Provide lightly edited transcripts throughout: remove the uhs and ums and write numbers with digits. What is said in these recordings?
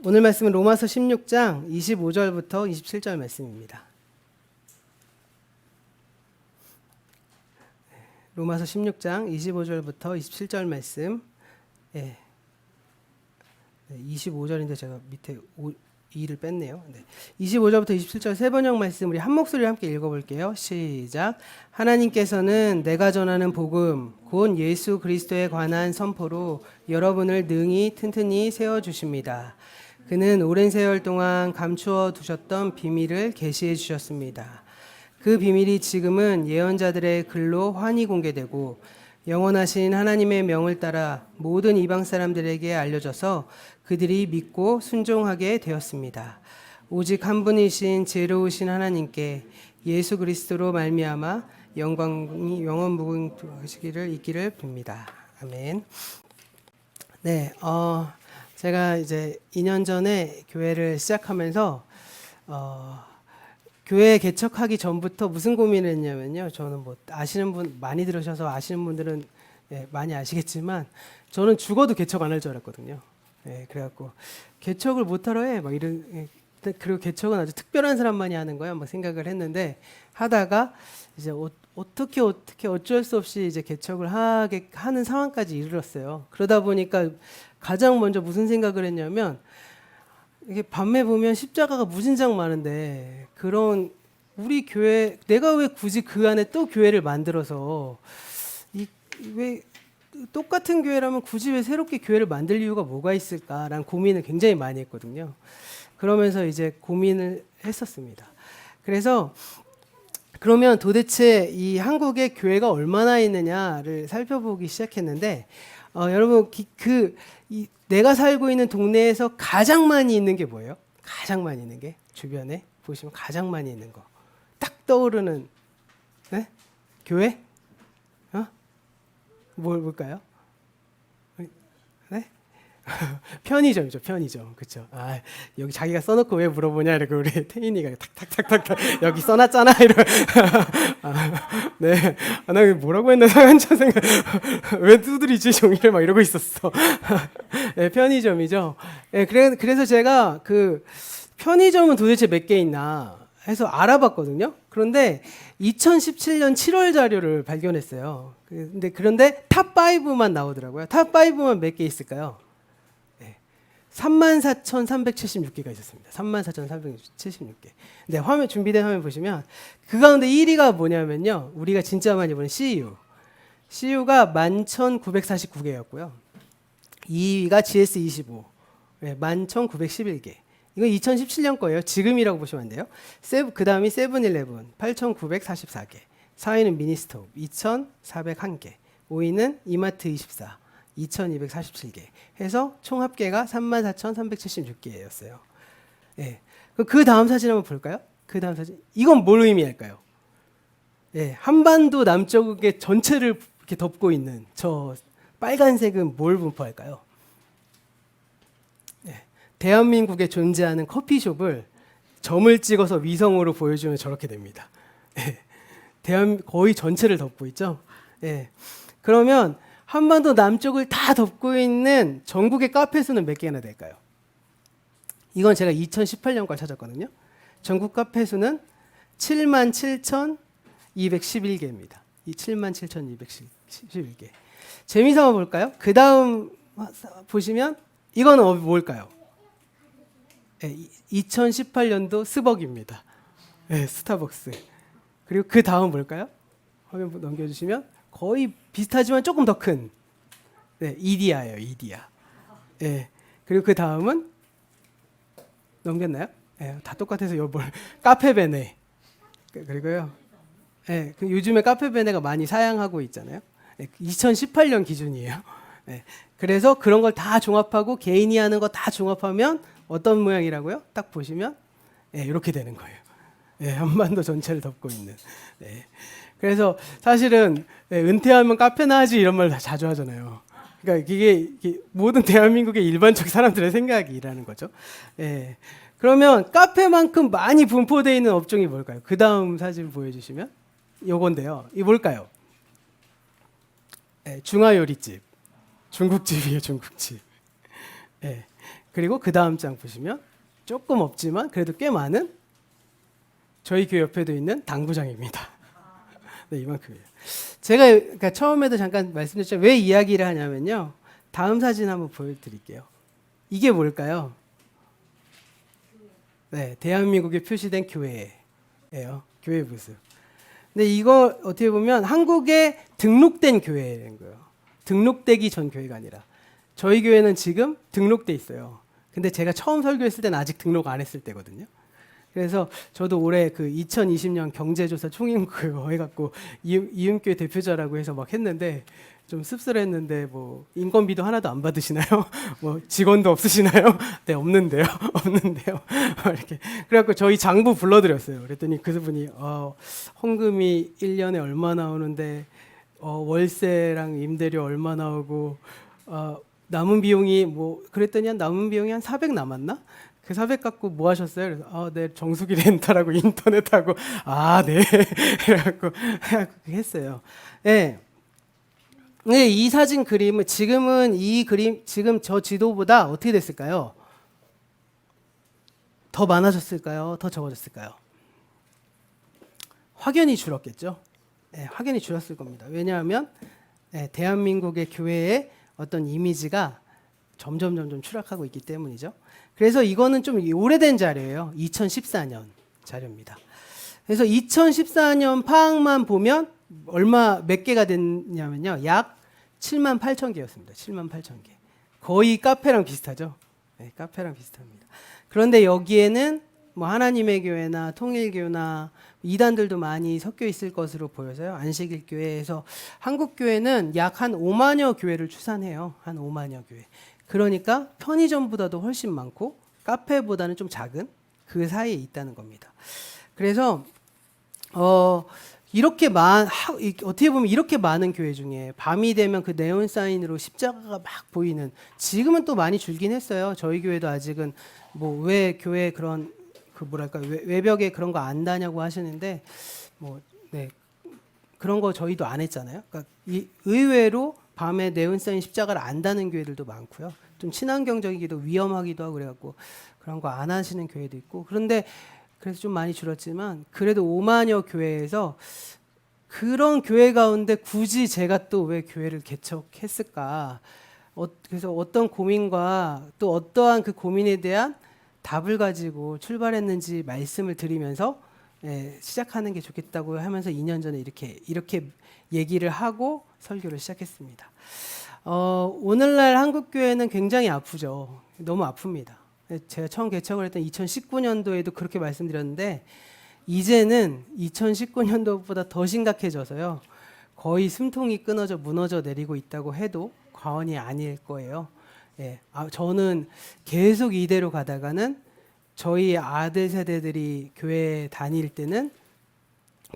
오늘 말씀은 로마서 16장 25절부터 27절 말씀입니다. 로마서 16장 25절부터 27절 말씀. 25절인데 제가 밑에 2를 뺐네요. 25절부터 27절 세 번역 말씀 우리 한 목소리로 함께 읽어볼게요. 시작. 하나님께서는 내가 전하는 복음 곧 예수 그리스도에 관한 선포로 여러분을 능히 튼튼히 세워주십니다. 그는 오랜 세월 동안 감추어 두셨던 비밀을 계시해 주셨습니다. 그 비밀이 지금은 예언자들의 글로 환히 공개되고 영원하신 하나님의 명을 따라 모든 이방 사람들에게 알려져서 그들이 믿고 순종하게 되었습니다. 오직 한 분이신 지혜로우신 하나님께 예수 그리스도로 말미암아 영광이 영원 무궁하시기를 있기를 빕니다. 아멘. 네, 제가 이제 2년 전에 교회를 시작하면서 교회 개척하기 전부터 무슨 고민을 했냐면요. 저는 뭐 아시는 분 많이 들으셔서 아시는 분들은 많이 아시겠지만 저는 죽어도 개척 안 할 줄 알았거든요. 그래갖고 개척을 못하러 해 막 이런 그리고 개척은 아주 특별한 사람만이 하는 거야 막 생각을 했는데 하다가 이제 어떻게 어쩔 수 없이 이제 개척을 하는 상황까지 이르렀어요. 그러다 보니까 가장 먼저 무슨 생각을 했냐면 이게 밤에 보면 십자가가 무진장 많은데 그런 우리 교회 내가 왜 굳이 그 안에 또 교회를 만들어서 왜 똑같은 교회라면 굳이 왜 새롭게 교회를 만들 이유가 뭐가 있을까라는 고민을 굉장히 많이 했거든요. 그러면서 이제 고민을 했었습니다. 그래서 그러면 도대체 이 한국에 교회가 얼마나 있느냐를 살펴보기 시작했는데 여러분 내가 살고 있는 동네에서 가장 많이 있는 게 뭐예요? 가장 많이 있는 게 주변에 보시면 가장 많이 있는 거 딱 떠오르는 교회? 뭘까요? 네? 편의점이죠, 편의점. 그렇죠. 여기 자기가 써놓고 왜 물어보냐 이러고 우리 태인이가 탁탁탁탁 여기 써놨잖아 이러. 네. 나 뭐라고 했나 한참 생각. 왜 두드리지 종이를 막 이러고 있었어. 네, 편의점이죠. 네, 그래서 제가 그 편의점은 도대체 몇 개 있나 해서 알아봤거든요. 그런데 2017년 7월 자료를 발견했어요. 그런데 탑 5만 나오더라고요. 탑 5만 몇 개 있을까요? 34,376개가 있었습니다. 34,376개. 네, 화면 준비된 화면 보시면 그 가운데 1위가 뭐냐면요. 우리가 진짜 많이 보는 CU. CU가 11,949개였고요. 2위가 GS25. 11,911개. 이건 2017년 거예요. 지금이라고 보시면 안 돼요. 그 다음이 세븐일레븐 8,944개. 4위는 미니스톱 2,401개. 5위는 이마트24 2,247개. 해서 총 합계가 34,376개였어요. 예. 그 다음 사진 한번 볼까요? 그 다음 사진. 이건 뭘 의미할까요? 예. 한반도 남쪽의 전체를 이렇게 덮고 있는 저 빨간색은 뭘 분포할까요? 대한민국에 존재하는 커피숍을 점을 찍어서 위성으로 보여주면 저렇게 됩니다. 거의 전체를 덮고 있죠. 그러면 한반도 남쪽을 다 덮고 있는 전국의 카페 수는 몇 개나 될까요? 이건 제가 2018년 걸 찾았거든요. 전국 카페 수는 77,211개입니다. 이 77,211개. 재미삼아 볼까요? 그 다음 보시면 이거는 뭘까요? 2018년도 스벅입니다. 스타벅스. 그리고 그 다음 뭘까요? 화면 넘겨주시면 거의 비슷하지만 조금 더 큰 이디야예요. 이디야. 그리고 그 다음은 넘겼나요? 다 똑같아서 카페베네. 그리고요. 요즘에 카페베네가 많이 사양하고 있잖아요. 2018년 기준이에요. 그래서 그런 걸 다 종합하고 개인이 하는 거 다 종합하면 어떤 모양이라고요? 딱 보시면 이렇게 되는 거예요. 한반도 전체를 덮고 있는. 그래서 사실은 은퇴하면 카페나 하지 이런 말 자주 하잖아요. 그러니까 이게 모든 대한민국의 일반적 사람들의 생각이라는 거죠. 그러면 카페만큼 많이 분포되어 있는 업종이 뭘까요? 그 다음 사진 보여주시면 요건데요. 이 뭘까요? 중화요리집. 중국집이에요, 중국집. 그리고 그 다음 장 보시면 조금 없지만 그래도 꽤 많은 저희 교회 옆에도 있는 당구장입니다. 네, 이만큼이에요. 제가 그러니까 처음에도 잠깐 말씀드렸죠. 왜 이야기를 하냐면요. 다음 사진 한번 보여드릴게요. 이게 뭘까요? 네, 대한민국에 표시된 교회예요. 교회 부스. 근데 이거 어떻게 보면 한국에 등록된 교회인 거예요. 등록되기 전 교회가 아니라. 저희 교회는 지금 등록돼 있어요. 근데 제가 처음 설교했을 때는 아직 등록 안 했을 때거든요. 그래서 저도 올해 그 2020년 경제조사 총인구 해갖고 이음교회 대표자라고 해서 막 했는데 좀 씁쓸했는데 뭐 인건비도 하나도 안 받으시나요? 뭐 직원도 없으시나요? 네, 없는데요. 없는데요. 이렇게 그래갖고 저희 장부 불러드렸어요. 그랬더니 그분이 헌금이 1년에 얼마 나오는데 월세랑 임대료 얼마 나오고 남은 비용이 뭐 그랬더니 남은 비용이 한 400 남았나? 그 400 갖고 뭐 하셨어요? 그래서 네, 정수기 렌탈하고 인터넷하고 네. 그래갖고 했어요. 네. 네, 이 사진 그림은 지금은 이 그림 지금 저 지도보다 어떻게 됐을까요? 더 많아졌을까요? 더 적어졌을까요? 확연히 줄었겠죠. 네, 확연히 줄었을 겁니다. 왜냐하면 대한민국의 교회의 어떤 이미지가 점점 추락하고 있기 때문이죠. 그래서 이거는 좀 오래된 자료예요. 2014년 자료입니다. 그래서 2014년 파악만 보면 몇 개가 됐냐면요. 약 7만 8천 개였습니다. 7만 8천 개. 거의 카페랑 비슷하죠. 네, 카페랑 비슷합니다. 그런데 여기에는 뭐 하나님의 교회나 통일교나 이단들도 많이 섞여 있을 것으로 보여서요. 안식일교회에서 한국교회는 약 한 5만여 교회를 추산해요. 한 5만여 교회. 그러니까 편의점보다도 훨씬 많고 카페보다는 좀 작은 그 사이에 있다는 겁니다. 그래서 어떻게 보면 이렇게 많은 교회 중에 밤이 되면 그 네온 사인으로 십자가가 막 보이는 지금은 또 많이 줄긴 했어요. 저희 교회도 아직은 뭐 왜 교회 그런 그 뭐랄까 외벽에 그런 거 안 다냐고 하시는데 네, 그런 거 저희도 안 했잖아요. 그러니까 의외로 밤에 네온 사인 십자가를 안 다는 교회들도 많고요. 좀 친환경적이기도 위험하기도 하고 그래갖고 그런 거 안 하시는 교회도 있고 그런데 그래서 좀 많이 줄었지만 그래도 5만여 교회에서 그런 교회 가운데 굳이 제가 또 왜 교회를 개척했을까? 그래서 어떤 고민과 또 어떠한 그 고민에 대한 답을 가지고 출발했는지 말씀을 드리면서 시작하는 게 좋겠다고 하면서 2년 전에 이렇게 얘기를 하고 설교를 시작했습니다. 오늘날 한국 교회는 굉장히 아프죠. 너무 아픕니다. 제가 처음 개척을 했던 2019년도에도 그렇게 말씀드렸는데 이제는 2019년도보다 더 심각해져서요. 거의 숨통이 끊어져 무너져 내리고 있다고 해도 과언이 아닐 거예요. 저는 계속 이대로 가다가는 저희 아들 세대들이 교회 다닐 때는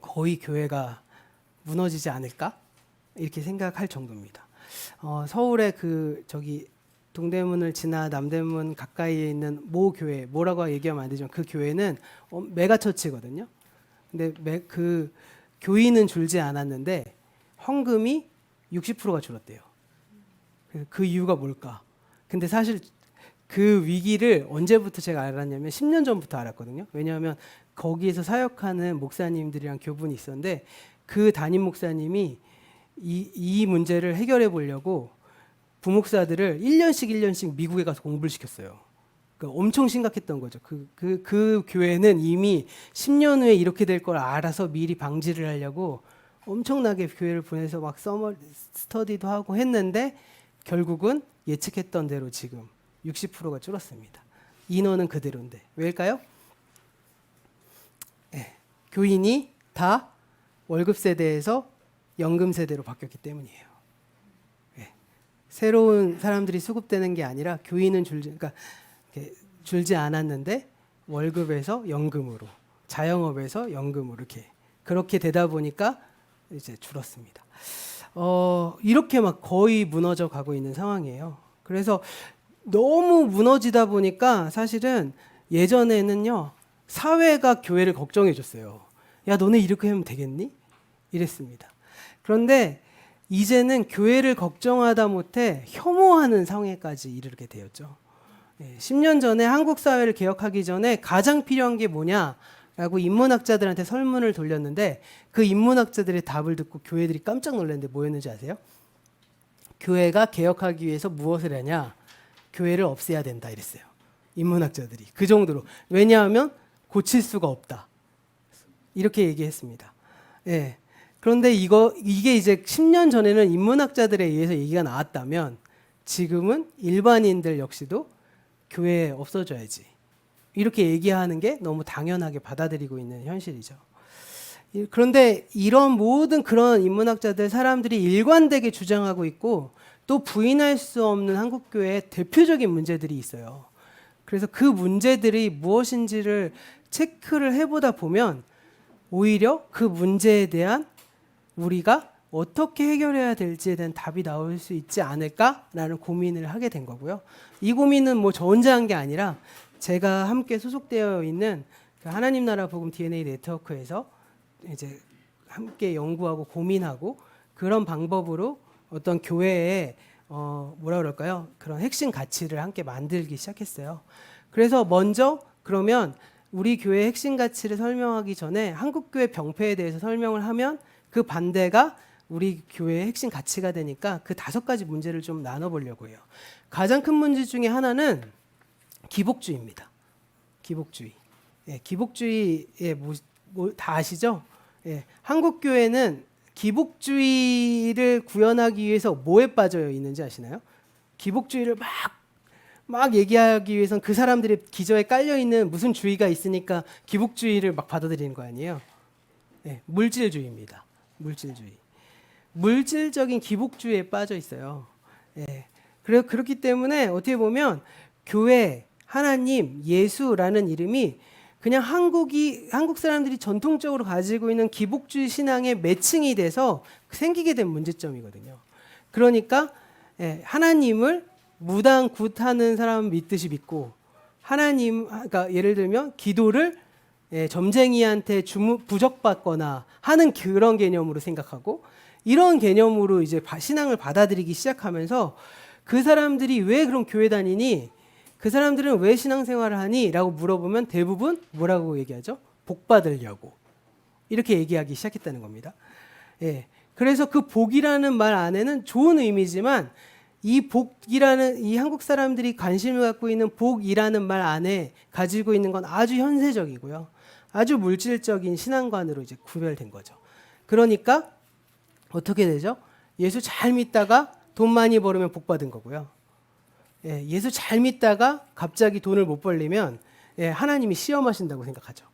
거의 교회가 무너지지 않을까 이렇게 생각할 정도입니다. 서울의 동대문을 지나 남대문 가까이에 있는 모 교회, 뭐라고 얘기하면 안 되지만 그 교회는 메가처치거든요. 근데 그 교인은 줄지 않았는데 헌금이 60%가 줄었대요. 그 이유가 뭘까? 근데 사실 그 위기를 언제부터 제가 알았냐면 10년 전부터 알았거든요. 왜냐하면 거기에서 사역하는 목사님들이랑 교분이 있었는데 그 담임 목사님이 이 문제를 해결해 보려고 부목사들을 1년씩 미국에 가서 공부를 시켰어요. 그러니까 엄청 심각했던 거죠. 그 교회는 이미 10년 후에 이렇게 될 걸 알아서 미리 방지를 하려고 엄청나게 교회를 보내서 막 서머 스터디도 하고 했는데 결국은 예측했던 대로 지금 60%가 줄었습니다. 인원은 그대로인데 왜일까요? 교인이 다 월급 세대에서 연금 세대로 바뀌었기 때문이에요. 새로운 사람들이 수급되는 게 아니라 교인은 줄지 않았는데 월급에서 연금으로, 자영업에서 연금으로 그렇게 되다 보니까 이제 줄었습니다. 이렇게 막 거의 무너져 가고 있는 상황이에요. 그래서 너무 무너지다 보니까 사실은 예전에는요 사회가 교회를 걱정해 줬어요. 야 너네 이렇게 하면 되겠니? 이랬습니다. 그런데 이제는 교회를 걱정하다 못해 혐오하는 상황까지 이르게 되었죠. 10년 전에 한국 사회를 개혁하기 전에 가장 필요한 게 뭐냐라고 인문학자들한테 설문을 돌렸는데 그 인문학자들의 답을 듣고 교회들이 깜짝 놀랐는데 뭐였는지 아세요? 교회가 개혁하기 위해서 무엇을 하냐? 교회를 없애야 된다 이랬어요. 인문학자들이. 그 정도로. 왜냐하면 고칠 수가 없다. 이렇게 얘기했습니다. 예. 그런데 이게 이제 10년 전에는 인문학자들에 의해서 얘기가 나왔다면 지금은 일반인들 역시도 교회 없어져야지. 이렇게 얘기하는 게 너무 당연하게 받아들이고 있는 현실이죠. 그런데 이런 모든 그런 인문학자들 사람들이 일관되게 주장하고 있고 또 부인할 수 없는 한국교회의 대표적인 문제들이 있어요. 그래서 그 문제들이 무엇인지를 체크를 해보다 보면 오히려 그 문제에 대한 우리가 어떻게 해결해야 될지에 대한 답이 나올 수 있지 않을까라는 고민을 하게 된 거고요. 이 고민은 뭐 저 혼자 한 게 아니라 제가 함께 소속되어 있는 그 하나님 나라 복음 DNA 네트워크에서 이제 함께 연구하고 고민하고 그런 방법으로 어떤 교회의 뭐라 그럴까요? 그런 핵심 가치를 함께 만들기 시작했어요. 그래서 먼저 그러면 우리 교회의 핵심 가치를 설명하기 전에 한국교회 병폐에 대해서 설명을 하면 그 반대가 우리 교회의 핵심 가치가 되니까 그 5가지 문제를 좀 나눠보려고 해요. 가장 큰 문제 중에 하나는 기복주의입니다. 기복주의. 예, 기복주의에 다 아시죠? 예, 한국교회는 기복주의를 구현하기 위해서 뭐에 빠져 있는지 아시나요? 기복주의를 막 얘기하기 위해선 그 사람들의 기저에 깔려있는 무슨 주의가 있으니까 기복주의를 막 받아들이는 거 아니에요? 예, 물질주의입니다. 물질주의. 물질적인 기복주의에 빠져 있어요. 예, 그렇기 때문에 어떻게 보면 교회, 하나님, 예수라는 이름이 그냥 한국 사람들이 전통적으로 가지고 있는 기복주의 신앙의 매칭이 돼서 생기게 된 문제점이거든요. 그러니까 하나님을 무당 굿하는 사람 믿듯이 믿고 그러니까 예를 들면 기도를 점쟁이한테 부적받거나 하는 그런 개념으로 생각하고 이런 개념으로 이제 신앙을 받아들이기 시작하면서 그 사람들이 왜 그럼 교회 다니니? 그 사람들은 왜 신앙생활을 하니? 라고 물어보면 대부분 뭐라고 얘기하죠? 복 받으려고. 이렇게 얘기하기 시작했다는 겁니다. 예. 그래서 그 복이라는 말 안에는 좋은 의미지만 이 복이라는 이 한국 사람들이 관심을 갖고 있는 복이라는 말 안에 가지고 있는 건 아주 현세적이고요. 아주 물질적인 신앙관으로 이제 구별된 거죠. 그러니까 어떻게 되죠? 예수 잘 믿다가 돈 많이 벌으면 복 받은 거고요. 예수 잘 믿다가 갑자기 돈을 못 벌리면 하나님이 시험하신다고 생각하죠.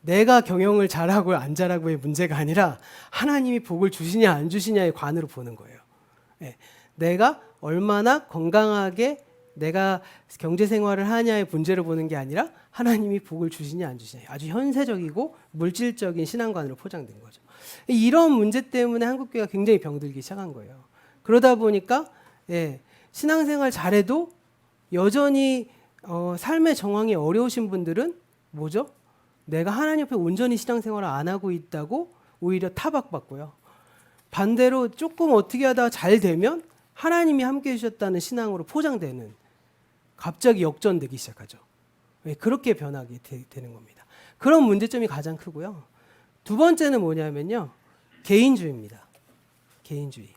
내가 경영을 잘하고 안 잘하고의 문제가 아니라 하나님이 복을 주시냐 안 주시냐의 관으로 보는 거예요. 내가 얼마나 건강하게 내가 경제 생활을 하냐의 문제를 보는 게 아니라 하나님이 복을 주시냐 안 주시냐 아주 현세적이고 물질적인 신앙관으로 포장된 거죠. 이런 문제 때문에 한국교회가 굉장히 병들기 시작한 거예요. 그러다 보니까 신앙생활 잘해도 여전히 삶의 정황이 어려우신 분들은 뭐죠? 내가 하나님 앞에 온전히 신앙생활을 안 하고 있다고 오히려 타박받고요. 반대로 조금 어떻게 하다가 잘 되면 하나님이 함께 해주셨다는 신앙으로 포장되는 갑자기 역전되기 시작하죠. 그렇게 변하게 되는 겁니다. 그런 문제점이 가장 크고요. 두 번째는 뭐냐면요. 개인주의입니다. 개인주의.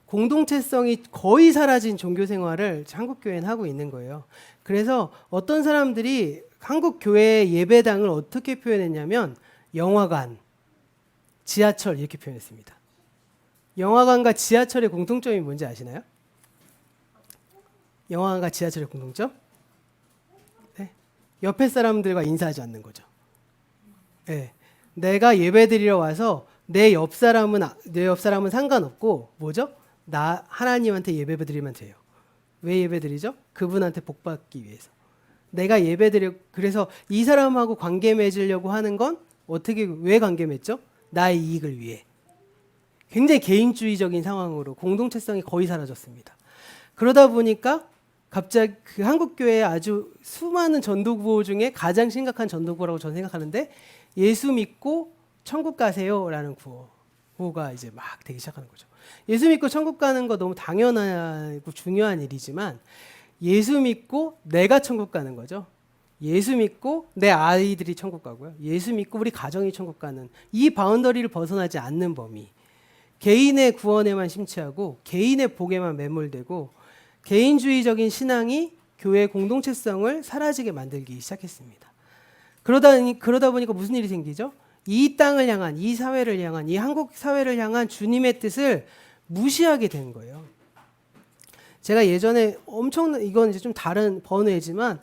공동체성이 거의 사라진 종교 생활을 한국 교회는 하고 있는 거예요. 그래서 어떤 사람들이 한국 교회 예배당을 어떻게 표현했냐면 영화관, 지하철 이렇게 표현했습니다. 영화관과 지하철의 공통점이 뭔지 아시나요? 영화관과 지하철의 공통점? 네. 옆에 사람들과 인사하지 않는 거죠. 네. 내가 예배드리러 와서 내 옆 사람은 상관없고 뭐죠? 나 하나님한테 예배드리면 돼요. 왜 예배드리죠? 그분한테 복 받기 위해서. 내가 그래서 이 사람하고 관계 맺으려고 하는 건 왜 관계 맺죠? 나의 이익을 위해. 굉장히 개인주의적인 상황으로 공동체성이 거의 사라졌습니다. 그러다 보니까 갑자기 그 한국교회의 아주 수많은 전도구호 중에 가장 심각한 전도구호라고 저는 생각하는데 예수 믿고 천국 가세요라는 구호. 오가 이제 막 되기 시작하는 거죠. 예수 믿고 천국 가는 거 너무 당연하고 중요한 일이지만 예수 믿고 내가 천국 가는 거죠. 예수 믿고 내 아이들이 천국 가고요. 예수 믿고 우리 가정이 천국 가는 이 바운더리를 벗어나지 않는 범위. 개인의 구원에만 심취하고 개인의 복에만 매몰되고 개인주의적인 신앙이 교회 공동체성을 사라지게 만들기 시작했습니다. 그러다 보니까 무슨 일이 생기죠? 이 땅을 향한, 이 사회를 향한, 이 한국 사회를 향한 주님의 뜻을 무시하게 된 거예요. 제가 예전에 이건 이제 좀 다른 번외지만,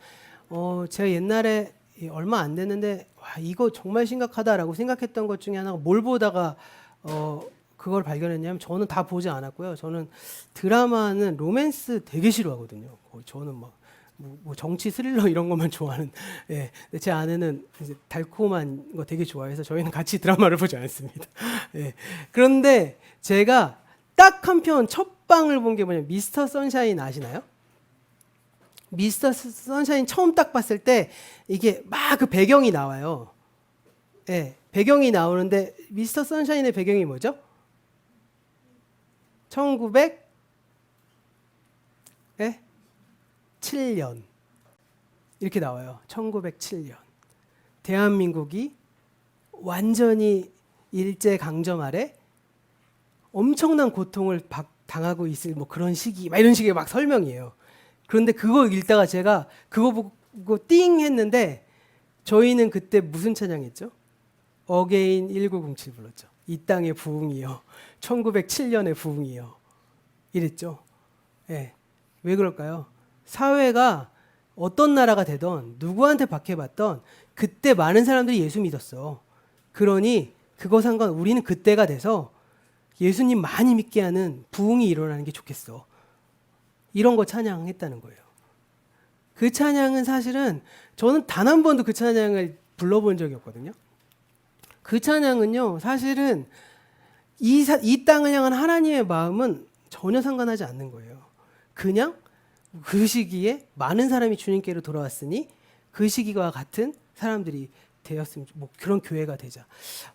제가 옛날에 얼마 안 됐는데, 와, 이거 정말 심각하다라고 생각했던 것 중에 하나가 뭘 보다가, 그걸 발견했냐면, 저는 다 보지 않았고요. 저는 드라마는 로맨스 되게 싫어하거든요. 저는 뭐 정치 스릴러 이런 것만 좋아하는. 예, 제 아내는 이제 달콤한 거 되게 좋아해서 저희는 같이 드라마를 보지 않습니다. 예, 그런데 제가 딱 한 편 첫 방을 본 게 뭐냐면 미스터 선샤인 아시나요? 미스터 선샤인 처음 딱 봤을 때 이게 막 그 배경이 나와요. 예, 배경이 나오는데 미스터 선샤인의 배경이 뭐죠? 1907년 이렇게 나와요. 1907년 대한민국이 완전히 일제 강점 아래 엄청난 고통을 당하고 있을 뭐 그런 시기, 막 이런 식의 막 설명이에요. 그런데 그거 읽다가 제가 그거 보고 띵 했는데 저희는 그때 무슨 찬양했죠? 어게인 1907 불렀죠. 이 땅의 부흥이요. 1907년의 부흥이요. 이랬죠. 예. 왜 그럴까요? 사회가 어떤 나라가 되던 누구한테 박해받던 그때 많은 사람들이 예수 믿었어. 그러니 그거 상관 우리는 그때가 돼서 예수님 많이 믿게 하는 부흥이 일어나는 게 좋겠어. 이런 거 찬양했다는 거예요. 그 찬양은 사실은 저는 단 한 번도 그 찬양을 불러본 적이 없거든요. 그 찬양은요, 사실은 이 땅을 향한 하나님의 마음은 전혀 상관하지 않는 거예요. 그냥 그 시기에 많은 사람이 주님께로 돌아왔으니 그 시기와 같은 사람들이 되었으면 뭐 그런 교회가 되자.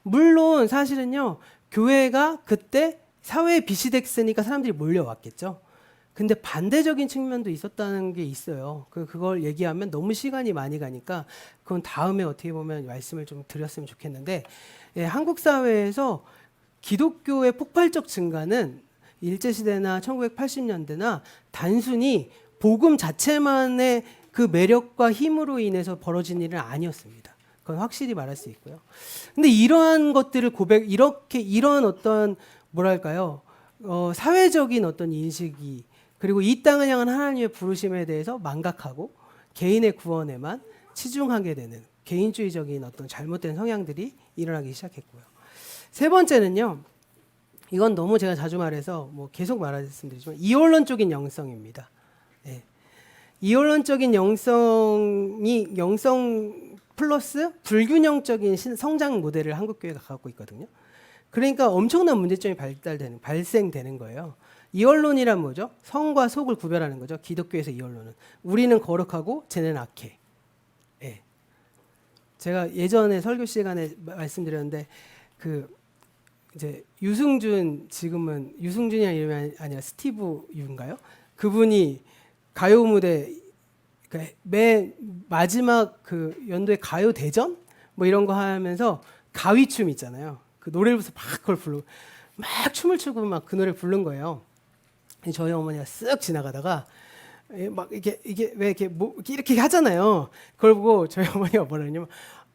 물론 사실은요, 교회가 그때 사회에 빛이 됐으니까 사람들이 몰려왔겠죠. 근데 반대적인 측면도 있었다는 게 있어요. 그걸 얘기하면 너무 시간이 많이 가니까 그건 다음에 어떻게 보면 말씀을 좀 드렸으면 좋겠는데, 예, 한국 사회에서 기독교의 폭발적 증가는 일제시대나 1980년대나 단순히 복음 자체만의 그 매력과 힘으로 인해서 벌어진 일은 아니었습니다. 그건 확실히 말할 수 있고요. 근데 이러한 것들을 이런 어떤 뭐랄까요, 사회적인 어떤 인식이 그리고 이 땅을 향한 하나님의 부르심에 대해서 망각하고 개인의 구원에만 치중하게 되는 개인주의적인 어떤 잘못된 성향들이 일어나기 시작했고요. 세 번째는요, 이건 너무 제가 자주 말해서 뭐 계속 말씀드리지만 이원론적인 영성입니다. 네. 이원론적인 영성 플러스 불균형적인 성장 모델을 한국교회가 갖고 있거든요. 그러니까 엄청난 문제점이 발생되는 거예요. 이원론이란 뭐죠? 성과 속을 구별하는 거죠. 기독교에서 이원론은 우리는 거룩하고 쟤는 악해. 예. 제가 예전에 설교 시간에 말씀드렸는데 이제 유승준, 지금은 유승준이라는 이름이 아니라 스티브 유인가요? 그분이 가요 무대 맨 마지막 그 연도의 가요 대전 뭐 이런 거 하면서 가위춤 있잖아요. 그 노래를 부르면서 막 그걸 부르고 막 춤을 추고 막 그 노래 부른 거예요. 저희 어머니가 쓱 지나가다가 막 이게 왜 이렇게 하잖아요. 그걸 보고 저희 어머니가 뭐라 했냐면,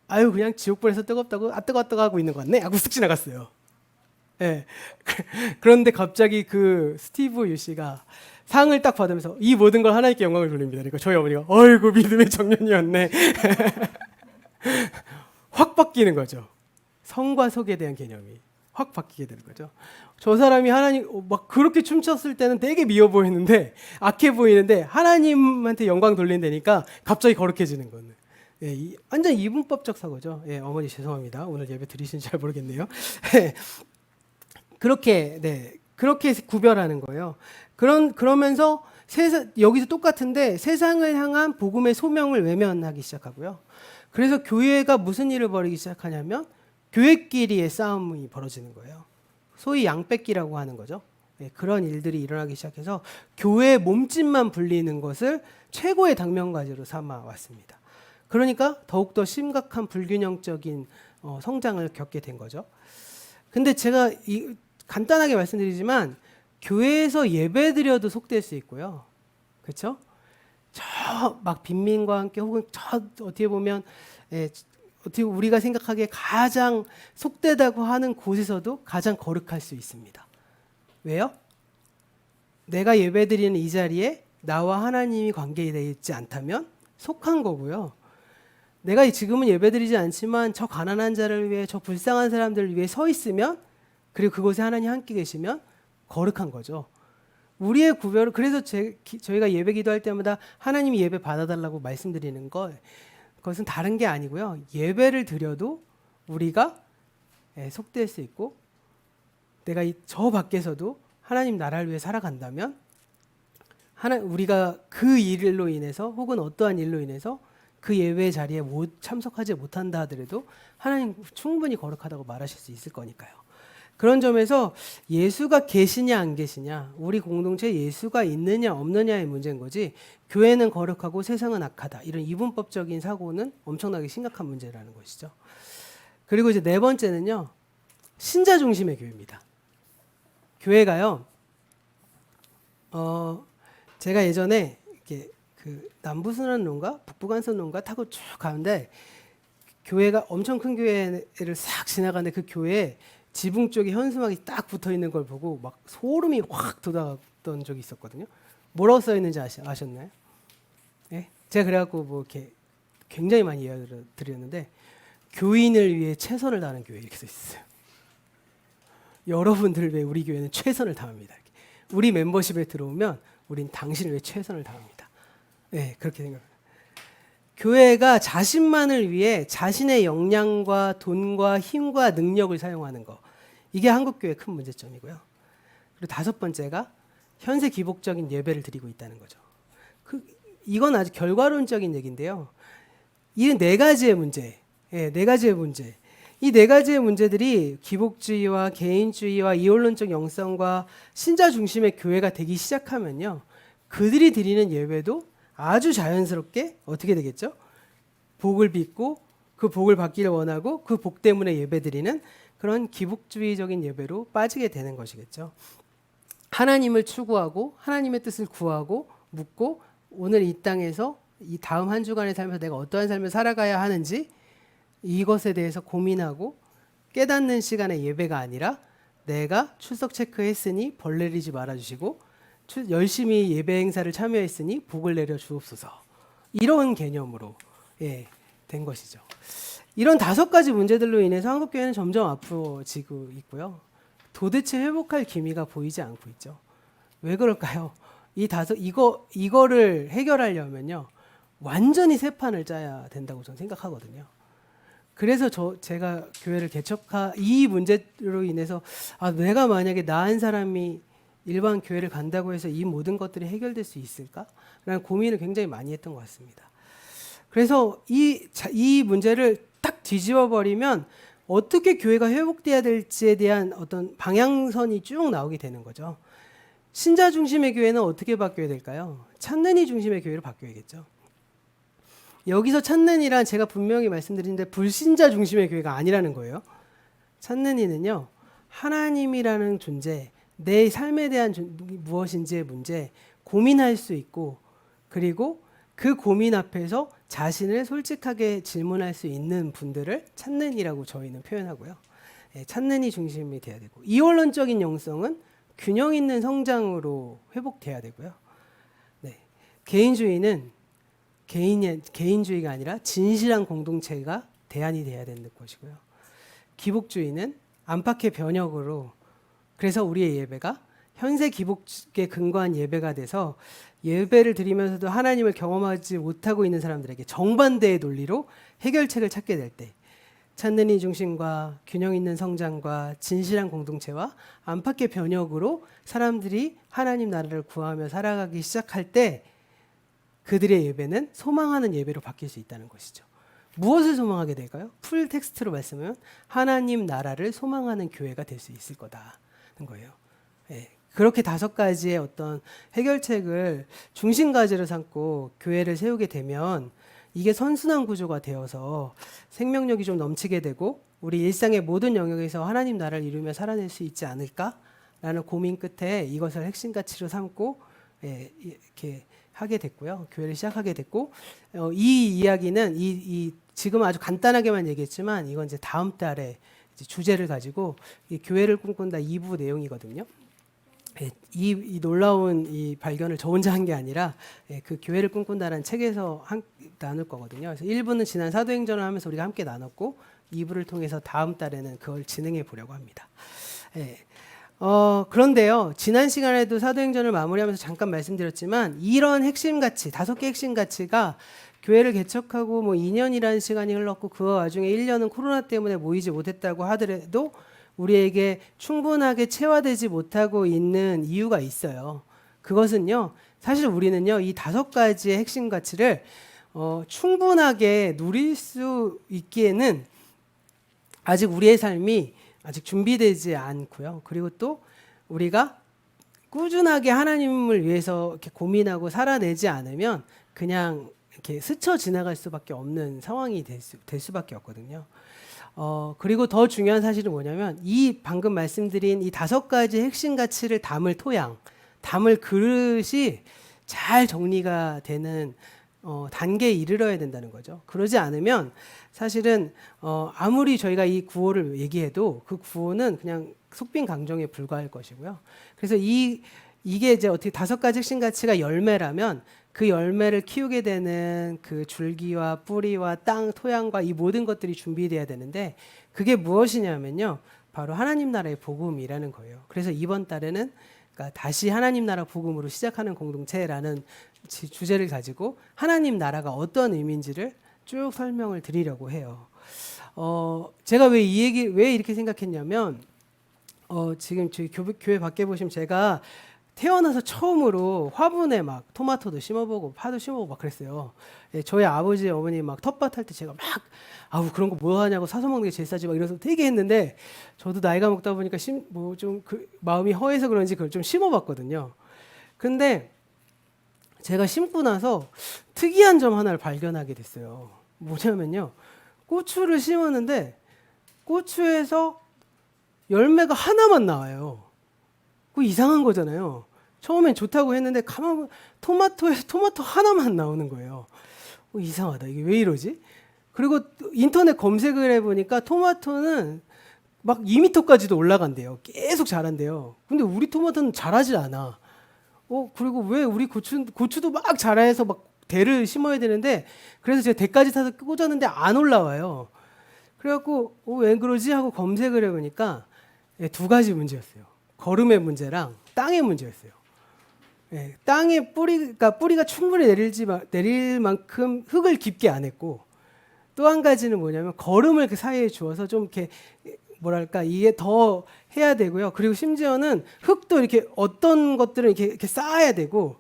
아유 그냥 지옥불에서 뜨겁다고 뜨겁다고 하고 있는 것 같네 하고 쓱 지나갔어요. 예. 그런데 갑자기 그 스티브 유 씨가 상을 딱 받으면서 이 모든 걸 하나님께 영광을 돌립니다. 그러니까 저희 어머니가 어이구 믿음의 청년이었네. 확 바뀌는 거죠. 성과 속에 대한 개념이 확 바뀌게 되는 거죠. 저 사람이 하나님 막 그렇게 춤췄을 때는 되게 미워 보이는데 악해 보이는데 하나님한테 영광 돌린다니까 갑자기 거룩해지는 거는. 예, 완전 이분법적 사고죠. 예, 어머니 죄송합니다. 오늘 예배 드리시는지 잘 모르겠네요. 그렇게 구별하는 거예요. 그러면서 여기서 똑같은데 세상을 향한 복음의 소명을 외면하기 시작하고요. 그래서 교회가 무슨 일을 벌이기 시작하냐면 교회끼리의 싸움이 벌어지는 거예요. 소위 양뺏기라고 하는 거죠. 예, 그런 일들이 일어나기 시작해서 교회 몸집만 불리는 것을 최고의 당면과제로 삼아 왔습니다. 그러니까 더욱더 심각한 불균형적인 성장을 겪게 된 거죠. 근데 제가 간단하게 말씀드리지만 교회에서 예배드려도 속될 수 있고요. 그렇죠? 저 막 빈민과 함께 혹은 저 어떻게 보면 어떻게 우리가 생각하기에 가장 속되다고 하는 곳에서도 가장 거룩할 수 있습니다. 왜요? 내가 예배드리는 이 자리에 나와 하나님이 관계되어 있지 않다면 속한 거고요. 내가 지금은 예배드리지 않지만 저 가난한 자를 위해 저 불쌍한 사람들을 위해 서 있으면 그리고 그곳에 하나님 함께 계시면 거룩한 거죠. 우리의 구별을 그래서 저희가 예배 기도할 때마다 하나님이 예배 받아달라고 말씀드리는 그것은 다른 게 아니고요. 예배를 드려도 우리가 속될 수 있고 내가 저 밖에서도 하나님 나라를 위해 살아간다면 우리가 그 일로 인해서 혹은 어떠한 일로 인해서 그 예배 자리에 참석하지 못한다 하더라도 하나님 충분히 거룩하다고 말하실 수 있을 거니까요. 그런 점에서 예수가 계시냐 안 계시냐, 우리 공동체에 예수가 있느냐 없느냐의 문제인 거지 교회는 거룩하고 세상은 악하다 이런 이분법적인 사고는 엄청나게 심각한 문제라는 것이죠. 그리고 이제 네 번째는요, 신자 중심의 교회입니다. 교회가요, 제가 예전에 이렇게 그 남부순환로인가 북부간선로인가 타고 쭉 가는데 교회가 엄청 큰 교회를 싹 지나가는데 그 교회에 지붕 쪽에 현수막이 딱 붙어 있는 걸 보고 막 소름이 확 돋았던 적이 있었거든요. 뭐라고 써 있는지 아셨나요? 네? 제가 그래갖고 뭐 이렇게 굉장히 많이 이야기를 드렸는데 교인을 위해 최선을 다하는 교회 이렇게 써 있어요. 여러분들 위해 우리 교회는 최선을 다합니다. 이렇게. 우리 멤버십에 들어오면 우린 당신을 위해 최선을 다합니다. 네, 그렇게 생각합니다. 교회가 자신만을 위해 자신의 역량과 돈과 힘과 능력을 사용하는 거, 이게 한국교회의 큰 문제점이고요. 그리고 다섯 번째가 현세 기복적인 예배를 드리고 있다는 거죠. 이건 아주 결과론적인 얘기인데요. 이 네 가지의 문제, 네 가지의 문제, 이 네 가지의 문제들이 기복주의와 개인주의와 이원론적 영성과 신자 중심의 교회가 되기 시작하면요, 그들이 드리는 예배도 아주 자연스럽게 어떻게 되겠죠? 복을 빚고 그 복을 받기를 원하고 그 복 때문에 예배드리는 그런 기복주의적인 예배로 빠지게 되는 것이겠죠. 하나님을 추구하고 하나님의 뜻을 구하고 묻고 오늘 이 땅에서 이 다음 한 주간의 삶에서 내가 어떠한 삶을 살아가야 하는지 이것에 대해서 고민하고 깨닫는 시간의 예배가 아니라 내가 출석 체크했으니 벌 내리지 말아주시고 열심히 예배 행사를 참여했으니 복을 내려 주옵소서, 이런 개념으로 된 것이죠. 이런 다섯 가지 문제들로 인해서 한국교회는 점점 아프지고 있고요. 도대체 회복할 기미가 보이지 않고 있죠. 왜 그럴까요? 이거를 해결하려면요, 완전히 새 판을 짜야 된다고 저는 생각하거든요. 그래서 제가 교회를 이 문제로 인해서 내가 만약에 나 한 사람이 일반 교회를 간다고 해서 이 모든 것들이 해결될 수 있을까? 라는 고민을 굉장히 많이 했던 것 같습니다. 그래서 이 문제를 딱 뒤집어 버리면 어떻게 교회가 회복돼야 될지에 대한 어떤 방향선이 쭉 나오게 되는 거죠. 신자 중심의 교회는 어떻게 바뀌어야 될까요? 찾는 이 중심의 교회로 바뀌어야겠죠. 여기서 찾는 이란 제가 분명히 말씀드리는데 불신자 중심의 교회가 아니라는 거예요. 찾는 이는요, 하나님이라는 존재, 내 삶에 대한 무엇인지의 문제 고민할 수 있고, 그리고 그 고민 앞에서 자신을 솔직하게 질문할 수 있는 분들을 찾는 이라고 저희는 표현하고요. 찾는 이 중심이 돼야 되고, 이원론적인 영성은 균형 있는 성장으로 회복돼야 되고요. 개인주의는 개인주의가 아니라 진실한 공동체가 대안이 돼야 되는 것이고요. 기복주의는 안팎의 변혁으로, 그래서 우리의 예배가 현세 기복에 근거한 예배가 돼서 예배를 드리면서도 하나님을 경험하지 못하고 있는 사람들에게 정반대의 논리로 해결책을 찾게 될 때, 찾는 이 중심과 균형 있는 성장과 진실한 공동체와 안팎의 변혁으로 사람들이 하나님 나라를 구하며 살아가기 시작할 때 그들의 예배는 소망하는 예배로 바뀔 수 있다는 것이죠. 무엇을 소망하게 될까요? 풀 텍스트로 말씀하면 하나님 나라를 소망하는 교회가 될 수 있을 거다. 거예요. 예, 그렇게 5가지의 어떤 해결책을 중심 가지로 삼고 교회를 세우게 되면 이게 선순환 구조가 되어서 생명력이 좀 넘치게 되고 우리 일상의 모든 영역에서 하나님 나라를 이루며 살아낼 수 있지 않을까라는 고민 끝에 이것을 핵심 가치로 삼고 이렇게 하게 됐고요. 교회를 시작하게 됐고 이 이야기는 지금 아주 간단하게만 얘기했지만 이건 이제 다음 달에 이제 주제를 가지고 이 교회를 꿈꾼다 2부 내용이거든요. 이 놀라운 이 발견을 저 혼자 한 게 아니라 그 교회를 꿈꾼다라는 책에서 나눌 거거든요. 그래서 1부는 지난 사도행전을 하면서 우리가 함께 나눴고 2부를 통해서 다음 달에는 그걸 진행해 보려고 합니다. 그런데요, 지난 시간에도 사도행전을 마무리하면서 잠깐 말씀드렸지만 이런 핵심 가치, 5개 핵심 가치가 교회를 개척하고 뭐 2년이라는 시간이 흘렀고 그 와중에 1년은 코로나 때문에 모이지 못했다고 하더라도 우리에게 충분하게 체화되지 못하고 있는 이유가 있어요. 그것은요, 사실 우리는요, 이 5가지의 핵심 가치를 충분하게 누릴 수 있기에는 아직 우리의 삶이 아직 준비되지 않고요. 그리고 또 우리가 꾸준하게 하나님을 위해서 이렇게 고민하고 살아내지 않으면 그냥 이렇게 스쳐 지나갈 수밖에 없는 상황이 될 수밖에 없거든요. 그리고 더 중요한 사실은 뭐냐면 이 방금 말씀드린 이 5가지 핵심 가치를 담을 토양, 담을 그릇이 잘 정리가 되는 단계에 이르러야 된다는 거죠. 그러지 않으면 사실은 아무리 저희가 이 구호를 얘기해도 그 구호는 그냥 속빈강정에 불과할 것이고요. 그래서 이게 이제 어떻게 5가지 핵심 가치가 열매라면 그 열매를 키우게 되는 그 줄기와 뿌리와 땅, 토양과 이 모든 것들이 준비돼야 되는데 그게 무엇이냐면요. 바로 하나님 나라의 복음이라는 거예요. 그래서 이번 달에는 그러니까 다시 하나님 나라 복음으로 시작하는 공동체라는 주제를 가지고 하나님 나라가 어떤 의미인지를 쭉 설명을 드리려고 해요. 제가 왜 이렇게 생각했냐면 지금 저희 교회 밖에 보시면 제가 태어나서 처음으로 화분에 막 토마토도 심어보고 파도 심어보고 막 그랬어요. 저희 아버지 어머니 막 텃밭 할 때 제가 막 아우 그런 거 뭐 하냐고 사서 먹는 게 제일 싸지 막 이러면서 되게 했는데 저도 나이가 먹다 보니까 뭐 좀 마음이 허해서 그런지 그걸 좀 심어봤거든요. 근데 제가 심고 나서 특이한 점 하나를 발견하게 됐어요. 뭐냐면요, 고추를 심었는데 고추에서 열매가 하나만 나와요. 그 이상한 거잖아요. 처음엔 좋다고 했는데 가만 토마토에서 토마토 하나만 나오는 거예요. 이상하다. 이게 왜 이러지? 그리고 인터넷 검색을 해보니까 토마토는 막 2m까지도 올라간대요. 계속 자란대요. 근데 우리 토마토는 자라지 않아. 그리고 왜 우리 고추도 막 자라해서 막 대를 심어야 되는데 그래서 제가 대까지 타서 꽂았는데 안 올라와요. 그래갖고 왜 그러지 하고 검색을 해보니까 2가지 문제였어요. 거름의 문제랑 땅의 문제였어요. 땅에 뿌리가 충분히 내릴 만큼 흙을 깊게 안 했고 또 한 가지는 뭐냐면 거름을 그 사이에 주어서 좀 이렇게 뭐랄까 이게 더 해야 되고요. 그리고 심지어는 흙도 이렇게 어떤 것들은 이렇게 쌓아야 되고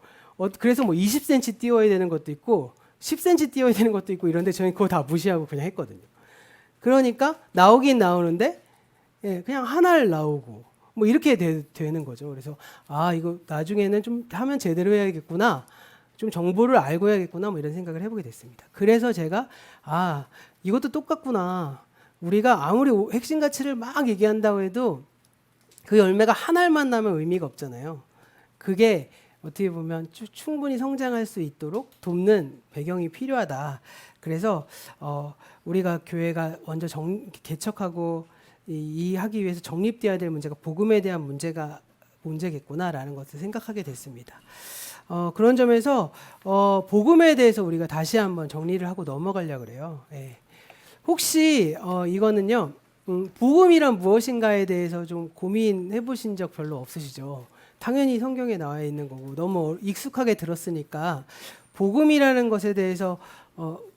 그래서 뭐 20cm 띄워야 되는 것도 있고 10cm 띄워야 되는 것도 있고 이런데 저는 그거 다 무시하고 그냥 했거든요. 그러니까 나오긴 나오는데 그냥 하나를 나오고 뭐 이렇게 되는 거죠. 그래서 이거 나중에는 좀 하면 제대로 해야겠구나. 좀 정보를 알고 해야겠구나. 뭐 이런 생각을 해보게 됐습니다. 그래서 제가 이것도 똑같구나. 우리가 아무리 핵심 가치를 막 얘기한다고 해도 그 열매가 한 알만 나면 의미가 없잖아요. 그게 어떻게 보면 충분히 성장할 수 있도록 돕는 배경이 필요하다. 그래서 우리가 교회가 먼저 개척하고 하기 위해서 정립되어야 될 문제가 복음에 대한 문제겠구나라는 것을 생각하게 됐습니다. 그런 점에서 복음에 대해서 우리가 다시 한번 정리를 하고 넘어가려고 그래요. 혹시 이거는요, 복음이란 무엇인가에 대해서 좀 고민해 보신 적 별로 없으시죠? 당연히 성경에 나와 있는 거고 너무 익숙하게 들었으니까 복음이라는 것에 대해서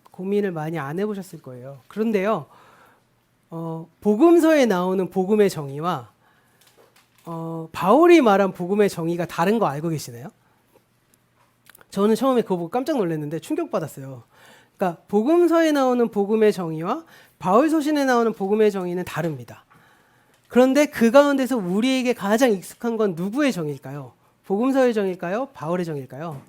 고민을 많이 안 해보셨을 거예요. 그런데요, 복음서에 나오는 복음의 정의와 바울이 말한 복음의 정의가 다른 거 알고 계시나요? 저는 처음에 그거 보고 깜짝 놀랐는데 충격받았어요. 그러니까 복음서에 나오는 복음의 정의와 바울 서신에 나오는 복음의 정의는 다릅니다. 그런데 그 가운데서 우리에게 가장 익숙한 건 누구의 정일까요? 복음서의 정일까요? 바울의 정일까요?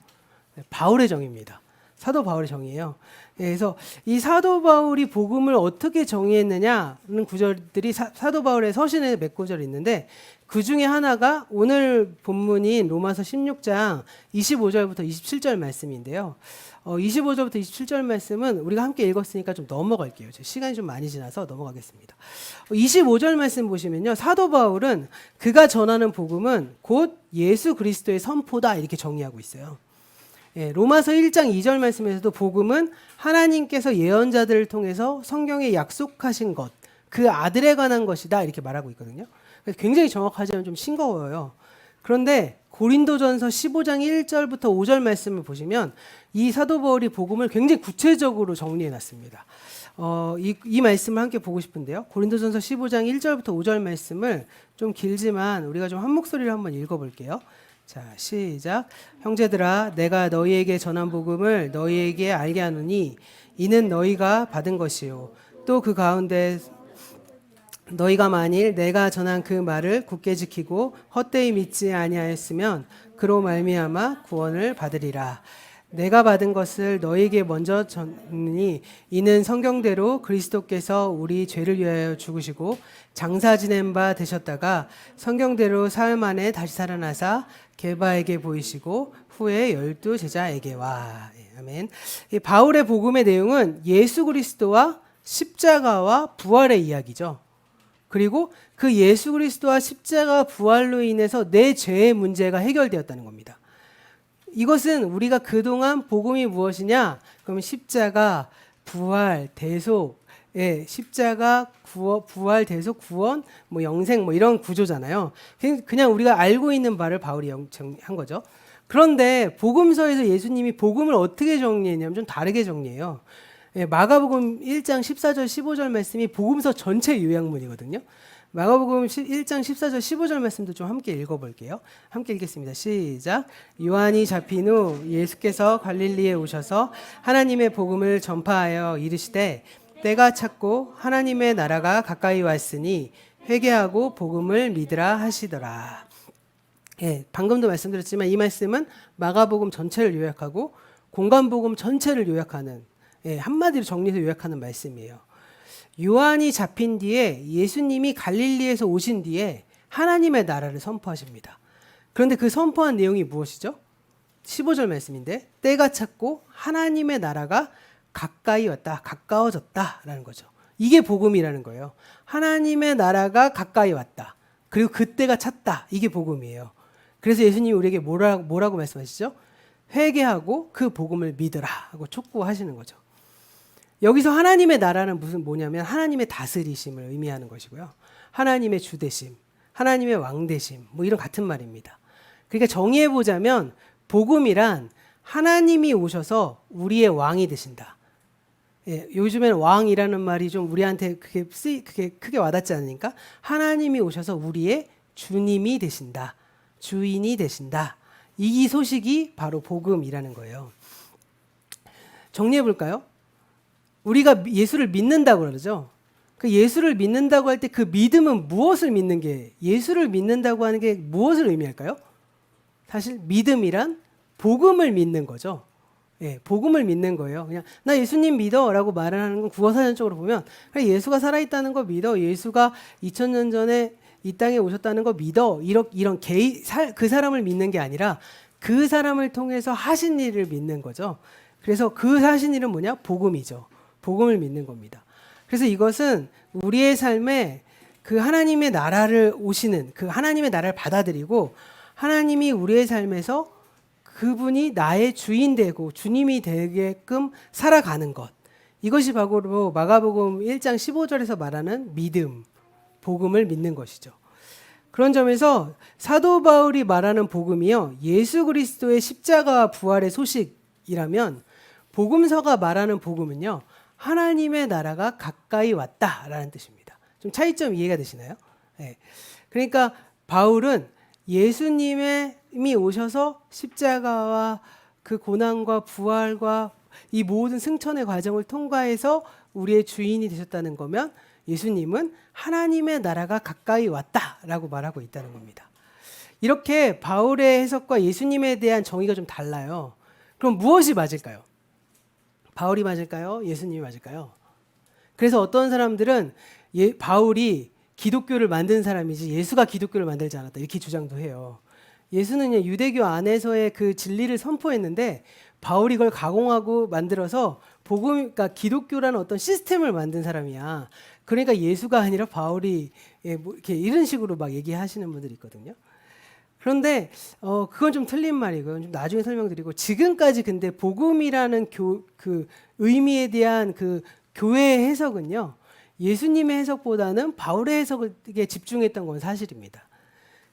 네, 바울의 정입니다. 사도 바울의 정이에요. 그래서 이 사도 바울이 복음을 어떻게 정의했느냐는 구절들이 사도 바울의 서신에 몇 구절이 있는데 그 중에 하나가 오늘 본문인 로마서 16장 25절부터 27절 말씀인데요. 25절부터 27절 말씀은 우리가 함께 읽었으니까 좀 넘어갈게요. 시간이 좀 많이 지나서 넘어가겠습니다. 25절 말씀 보시면요. 사도 바울은 그가 전하는 복음은 곧 예수 그리스도의 선포다 이렇게 정의하고 있어요. 예, 로마서 1장 2절 말씀에서도 복음은 하나님께서 예언자들을 통해서 성경에 약속하신 것, 그 아들에 관한 것이다 이렇게 말하고 있거든요. 굉장히 정확하지만 좀 싱거워요. 그런데 고린도전서 15장 1절부터 5절 말씀을 보시면 이 사도 바울이 복음을 굉장히 구체적으로 정리해 놨습니다. 이 말씀을 함께 보고 싶은데요. 고린도전서 15장 1절부터 5절 말씀을 좀 길지만 우리가 좀 한 목소리로 한번 읽어볼게요. 자, 시작. 형제들아, 내가 너희에게 전한 복음을 너희에게 알게 하노니 이는 너희가 받은 것이요 또 그 가운데 너희가 만일 내가 전한 그 말을 굳게 지키고 헛되이 믿지 아니하였으면 그로 말미암아 구원을 받으리라. 내가 받은 것을 너희에게 먼저 전하니 이는 성경대로 그리스도께서 우리 죄를 위하여 죽으시고 장사 지낸 바 되셨다가 성경대로 사흘 만에 다시 살아나사 게바에게 보이시고 후에 12 제자에게 와. 아멘. 이 바울의 복음의 내용은 예수 그리스도와 십자가와 부활의 이야기죠. 그리고 그 예수 그리스도와 십자가 부활로 인해서 내 죄의 문제가 해결되었다는 겁니다. 이것은 우리가 그동안 복음이 무엇이냐? 그러면 십자가, 부활, 대속, 십자가, 부활, 대속, 구원, 뭐 영생 뭐 이런 구조잖아요. 그냥 우리가 알고 있는 바를 바울이 한 거죠. 그런데 복음서에서 예수님이 복음을 어떻게 정리했냐면 좀 다르게 정리해요. 마가복음 1장 14절 15절 말씀이 복음서 전체 요약문이거든요. 마가복음 1장 14절 15절 말씀도 좀 함께 읽어볼게요. 함께 읽겠습니다. 시작. 요한이 잡힌 후 예수께서 갈릴리에 오셔서 하나님의 복음을 전파하여 이르시되 때가 찼고 하나님의 나라가 가까이 왔으니 회개하고 복음을 믿으라 하시더라. 방금도 말씀드렸지만 이 말씀은 마가복음 전체를 요약하고 공간복음 전체를 요약하는 한마디로 정리해서 요약하는 말씀이에요. 요한이 잡힌 뒤에 예수님이 갈릴리에서 오신 뒤에 하나님의 나라를 선포하십니다. 그런데 그 선포한 내용이 무엇이죠? 15절 말씀인데 때가 찼고 하나님의 나라가 가까이 왔다, 가까워졌다라는 거죠. 이게 복음이라는 거예요. 하나님의 나라가 가까이 왔다. 그리고 그때가 찼다. 이게 복음이에요. 그래서 예수님이 우리에게 뭐라고 말씀하시죠? 회개하고 그 복음을 믿으라 하고 촉구하시는 거죠. 여기서 하나님의 나라는 뭐냐면 하나님의 다스리심을 의미하는 것이고요. 하나님의 주되심, 하나님의 왕되심 뭐 이런 같은 말입니다. 그러니까 정의해 보자면 복음이란 하나님이 오셔서 우리의 왕이 되신다. 요즘에는 왕이라는 말이 좀 우리한테 그게 크게 와닿지 않으니까 하나님이 오셔서 우리의 주님이 되신다. 주인이 되신다. 이 소식이 바로 복음이라는 거예요. 정리해 볼까요? 우리가 예수를 믿는다고 그러죠. 그 예수를 믿는다고 할 때 그 믿음은 무엇을 믿는 게, 예수를 믿는다고 하는 게 무엇을 의미할까요? 사실 믿음이란 복음을 믿는 거죠. 복음을 믿는 거예요. 그냥 나 예수님 믿어라고 말을 하는 건 국어사전적으로 보면 그래, 예수가 살아있다는 거 믿어, 예수가 2000년 전에 이 땅에 오셨다는 거 믿어, 이런 그 사람을 믿는 게 아니라 그 사람을 통해서 하신 일을 믿는 거죠. 그래서 그 하신 일은 뭐냐? 복음이죠. 복음을 믿는 겁니다. 그래서 이것은 우리의 삶에 그 하나님의 나라를 오시는, 그 하나님의 나라를 받아들이고 하나님이 우리의 삶에서 그분이 나의 주인 되고 주님이 되게끔 살아가는 것. 이것이 바로 마가복음 1장 15절에서 말하는 믿음, 복음을 믿는 것이죠. 그런 점에서 사도 바울이 말하는 복음이요, 예수 그리스도의 십자가와 부활의 소식이라면 복음서가 말하는 복음은요, 하나님의 나라가 가까이 왔다라는 뜻입니다. 좀 차이점 이해가 되시나요? 그러니까 바울은 예수님이 오셔서 십자가와 그 고난과 부활과 이 모든 승천의 과정을 통과해서 우리의 주인이 되셨다는 거면 예수님은 하나님의 나라가 가까이 왔다라고 말하고 있다는 겁니다. 이렇게 바울의 해석과 예수님에 대한 정의가 좀 달라요. 그럼 무엇이 맞을까요? 바울이 맞을까요? 예수님이 맞을까요? 그래서 어떤 사람들은 바울이 기독교를 만든 사람이지 예수가 기독교를 만들지 않았다 이렇게 주장도 해요. 예수는 유대교 안에서의 그 진리를 선포했는데 바울이 이걸 가공하고 만들어서 그러니까 기독교라는 어떤 시스템을 만든 사람이야. 그러니까 예수가 아니라 바울이 이렇게 이런 식으로 막 얘기하시는 분들이 있거든요. 그런데 그건 좀 틀린 말이고요. 좀 나중에 설명드리고 지금까지 근데 복음이라는 그 의미에 대한 그 교회의 해석은요. 예수님의 해석보다는 바울의 해석에 집중했던 건 사실입니다.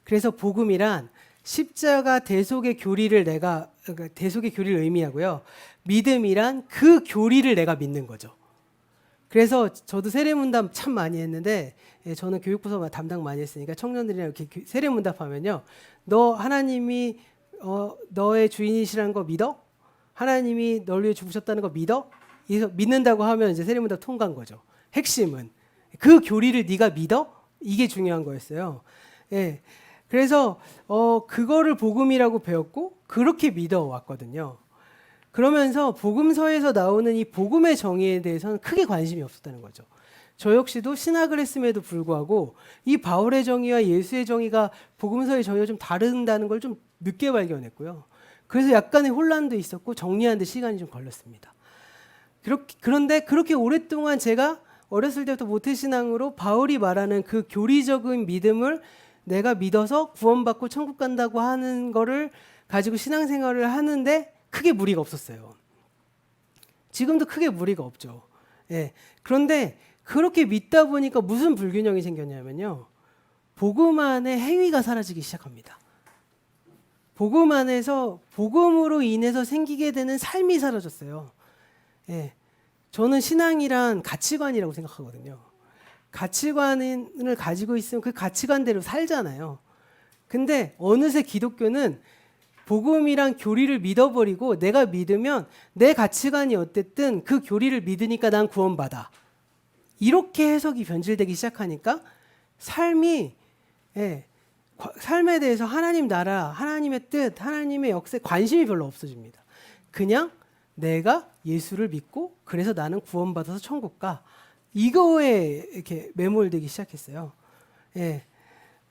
그래서 복음이란 십자가 대속의 교리를 그러니까 대속의 교리를 의미하고요. 믿음이란 그 교리를 내가 믿는 거죠. 그래서 저도 세례문답 참 많이 했는데 저는 교육부서 담당 많이 했으니까 청년들이랑 이렇게 세례문답하면요. 너 하나님이 너의 주인이시라는 거 믿어? 하나님이 널 위해 죽으셨다는 거 믿어? 그래서 믿는다고 하면 이제 세례문답 통과한 거죠. 핵심은 그 교리를 네가 믿어? 이게 중요한 거였어요. 예. 그래서 그거를 복음이라고 배웠고 그렇게 믿어왔거든요. 그러면서 복음서에서 나오는 이 복음의 정의에 대해서는 크게 관심이 없었다는 거죠. 저 역시도 신학을 했음에도 불구하고 이 바울의 정의와 예수의 정의가 복음서의 정의가 좀 다른다는 걸 좀 늦게 발견했고요. 그래서 약간의 혼란도 있었고 정리하는 데 시간이 좀 걸렸습니다. 그런데 그렇게 오랫동안 제가 어렸을 때부터 모태신앙으로 바울이 말하는 그 교리적인 믿음을 내가 믿어서 구원받고 천국 간다고 하는 거를 가지고 신앙생활을 하는데 크게 무리가 없었어요. 지금도 크게 무리가 없죠. 예. 그런데 그렇게 믿다 보니까 무슨 불균형이 생겼냐면요. 복음 안에 행위가 사라지기 시작합니다. 복음 안에서 복음으로 인해서 생기게 되는 삶이 사라졌어요. 예. 저는 신앙이란 가치관이라고 생각하거든요. 가치관을 가지고 있으면 그 가치관대로 살잖아요. 근데 어느새 기독교는 복음이란 교리를 믿어버리고 내가 믿으면 내 가치관이 어쨌든 그 교리를 믿으니까 난 구원받아. 이렇게 해석이 변질되기 시작하니까 삶에 대해서 하나님 나라, 하나님의 뜻, 하나님의 역사에 관심이 별로 없어집니다. 그냥 내가 예수를 믿고 그래서 나는 구원받아서 천국 가. 이거에 이렇게 매몰되기 시작했어요. 예.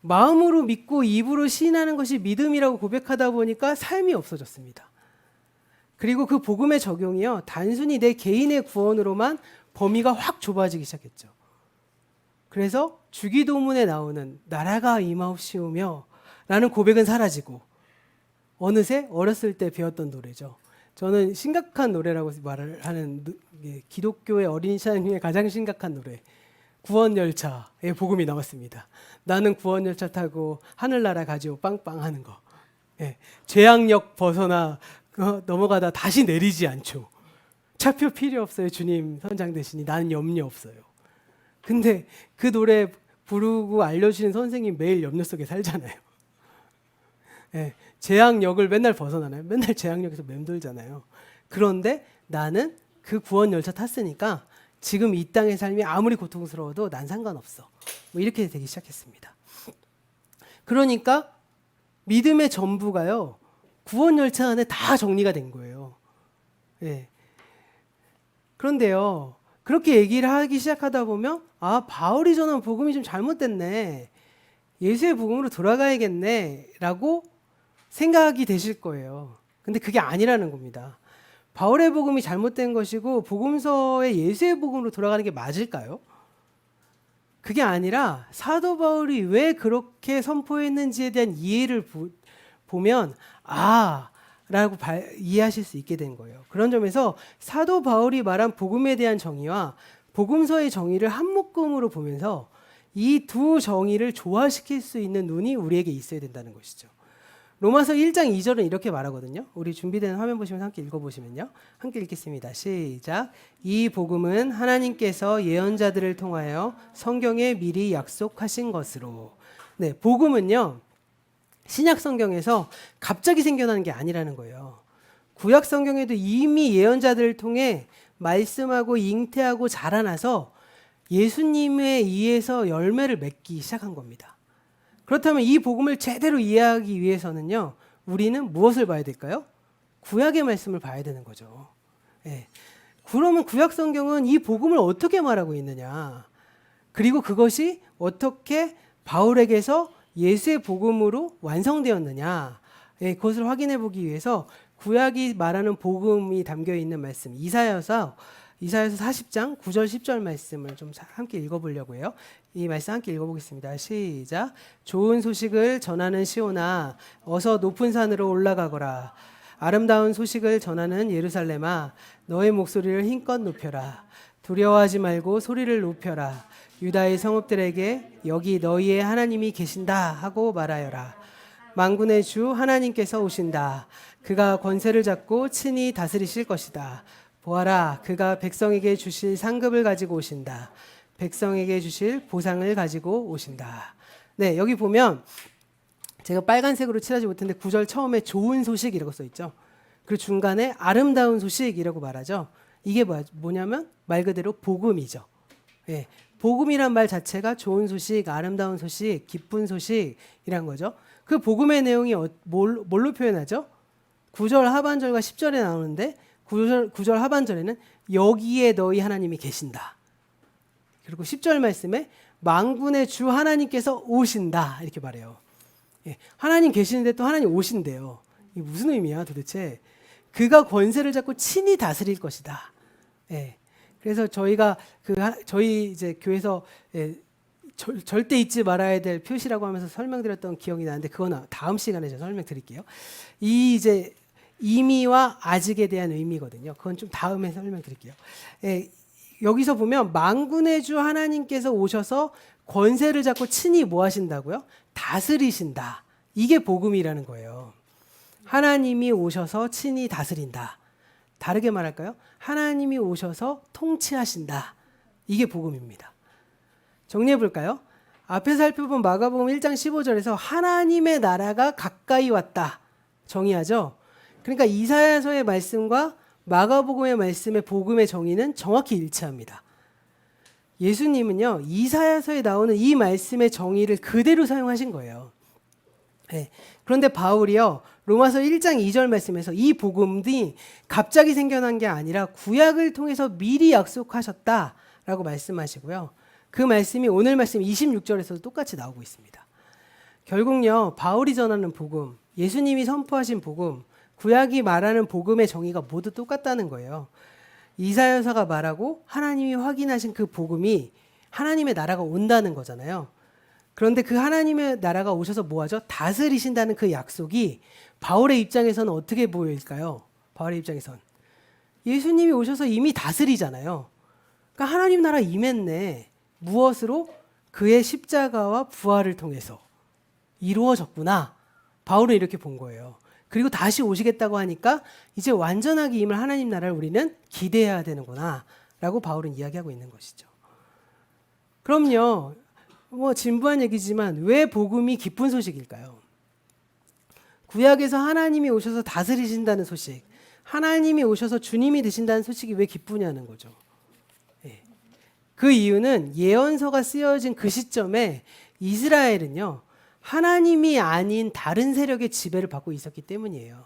마음으로 믿고 입으로 시인하는 것이 믿음이라고 고백하다 보니까 삶이 없어졌습니다. 그리고 그 복음의 적용이요. 단순히 내 개인의 구원으로만 범위가 확 좁아지기 시작했죠. 그래서 주기도문에 나오는 나라가 임하옵시오며 라는 고백은 사라지고 어느새 어렸을 때 배웠던 노래죠. 저는 심각한 노래라고 말을 하는 기독교의 어린 신앙의 가장 심각한 노래 구원열차의 복음이 나왔습니다. 나는 구원열차 타고 하늘나라 가지고 빵빵 하는 거. 예, 죄악역 벗어나 넘어가다 다시 내리지 않죠. 차표 필요 없어요. 주님 선장 되시니 나는 염려 없어요. 근데 그 노래 부르고 알려주시는 선생님 매일 염려 속에 살잖아요. 예, 재앙역을 맨날 벗어나나요? 맨날 재앙역에서 맴돌잖아요. 그런데 나는 그 구원열차 탔으니까 지금 이 땅의 삶이 아무리 고통스러워도 난 상관없어. 뭐 이렇게 되기 시작했습니다. 그러니까 믿음의 전부가요. 구원열차 안에 다 정리가 된 거예요. 예. 그런데요. 그렇게 얘기를 하기 시작하다 보면 바울이 전한 복음이 좀 잘못됐네. 예수의 복음으로 돌아가야겠네. 라고 생각이 되실 거예요. 근데 그게 아니라는 겁니다. 바울의 복음이 잘못된 것이고 복음서의 예수의 복음으로 돌아가는 게 맞을까요? 그게 아니라 사도 바울이 왜 그렇게 선포했는지에 대한 이해를 보면 라고 이해하실 수 있게 된 거예요. 그런 점에서 사도 바울이 말한 복음에 대한 정의와 복음서의 정의를 한 묶음으로 보면서 이 두 정의를 조화시킬 수 있는 눈이 우리에게 있어야 된다는 것이죠. 로마서 1장 2절은 이렇게 말하거든요. 우리 준비된 화면 보시면서 함께 읽어보시면요. 함께 읽겠습니다. 시작. 이 복음은 하나님께서 예언자들을 통하여 성경에 미리 약속하신 것으로. 네, 복음은요. 신약 성경에서 갑자기 생겨나는 게 아니라는 거예요. 구약 성경에도 이미 예언자들을 통해 말씀하고 잉태하고 자라나서 예수님에 의해서 열매를 맺기 시작한 겁니다. 그렇다면 이 복음을 제대로 이해하기 위해서는요, 우리는 무엇을 봐야 될까요? 구약의 말씀을 봐야 되는 거죠. 예. 그러면 구약 성경은 이 복음을 어떻게 말하고 있느냐? 그리고 그것이 어떻게 바울에게서 예수의 복음으로 완성되었느냐? 예, 그것을 확인해 보기 위해서 구약이 말하는 복음이 담겨 있는 말씀 이사야서 40장 9절 10절 말씀을 좀 함께 읽어보려고 해요. 이 말씀 함께 읽어보겠습니다. 시작. 좋은 소식을 전하는 시온아, 어서 높은 산으로 올라가거라. 아름다운 소식을 전하는 예루살렘아, 너의 목소리를 힘껏 높여라. 두려워하지 말고 소리를 높여라. 유다의 성읍들에게 여기 너희의 하나님이 계신다 하고 말하여라. 만군의 주 하나님께서 오신다. 그가 권세를 잡고 친히 다스리실 것이다. 보아라, 그가 백성에게 주실 상급을 가지고 오신다. 백성에게 주실 보상을 가지고 오신다. 네, 여기 보면 제가 빨간색으로 칠하지 못했는데 9절 처음에 좋은 소식이라고 써 있죠. 그리고 중간에 아름다운 소식이라고 말하죠. 이게 뭐냐면 말 그대로 복음이죠. 예, 복음이란 말 자체가 좋은 소식, 아름다운 소식, 기쁜 소식이란 거죠. 그 복음의 내용이 뭘로 표현하죠? 9절 하반절과 10절에 나오는데 9절 하반절에는 여기에 너희 하나님이 계신다. 그리고 10절 말씀에 만군의 주 하나님께서 오신다 이렇게 말해요. 예, 하나님 계시는데 또 하나님 오신대요. 이게 무슨 의미야 도대체? 그가 권세를 잡고 친히 다스릴 것이다. 예, 그래서 저희가 저희 이제 교회에서 절대 잊지 말아야 될 표시라고 하면서 설명드렸던 기억이 나는데 그건 다음 시간에 제가 설명드릴게요. 이 이제 이미와 아직에 대한 의미거든요. 그건 좀 다음에 설명드릴게요. 여기서 보면 만군의 주 하나님께서 오셔서 권세를 잡고 친히 뭐 하신다고요? 다스리신다. 이게 복음이라는 거예요. 하나님이 오셔서 친히 다스린다. 다르게 말할까요? 하나님이 오셔서 통치하신다. 이게 복음입니다. 정리해 볼까요? 앞에 살펴본 마가복음 1장 15절에서 하나님의 나라가 가까이 왔다. 정의하죠? 그러니까 이사야서의 말씀과 마가복음의 말씀의 복음의 정의는 정확히 일치합니다. 예수님은요, 이사야서에 나오는 이 말씀의 정의를 그대로 사용하신 거예요. 네. 그런데 바울이요, 로마서 1장 2절 말씀에서 이 복음이 갑자기 생겨난 게 아니라 구약을 통해서 미리 약속하셨다라고 말씀하시고요. 그 말씀이 오늘 말씀 26절에서도 똑같이 나오고 있습니다. 결국요, 바울이 전하는 복음, 예수님이 선포하신 복음, 구약이 말하는 복음의 정의가 모두 똑같다는 거예요. 이사야서가 말하고 하나님이 확인하신 그 복음이 하나님의 나라가 온다는 거잖아요. 그런데 그 하나님의 나라가 오셔서 뭐하죠? 다스리신다는 그 약속이 바울의 입장에서는 어떻게 보일까요? 바울의 입장에선 예수님이 오셔서 이미 다스리잖아요. 그러니까 하나님 나라 임했네. 무엇으로? 그의 십자가와 부활을 통해서 이루어졌구나. 바울은 이렇게 본 거예요. 그리고 다시 오시겠다고 하니까 이제 완전하게 임할 하나님 나라를 우리는 기대해야 되는구나 라고 바울은 이야기하고 있는 것이죠. 그럼요, 뭐 진부한 얘기지만 왜 복음이 기쁜 소식일까요? 구약에서 하나님이 오셔서 다스리신다는 소식, 하나님이 오셔서 주님이 되신다는 소식이 왜 기쁘냐는 거죠. 예. 그 이유는 예언서가 쓰여진 그 시점에 이스라엘은요, 하나님이 아닌 다른 세력의 지배를 받고 있었기 때문이에요.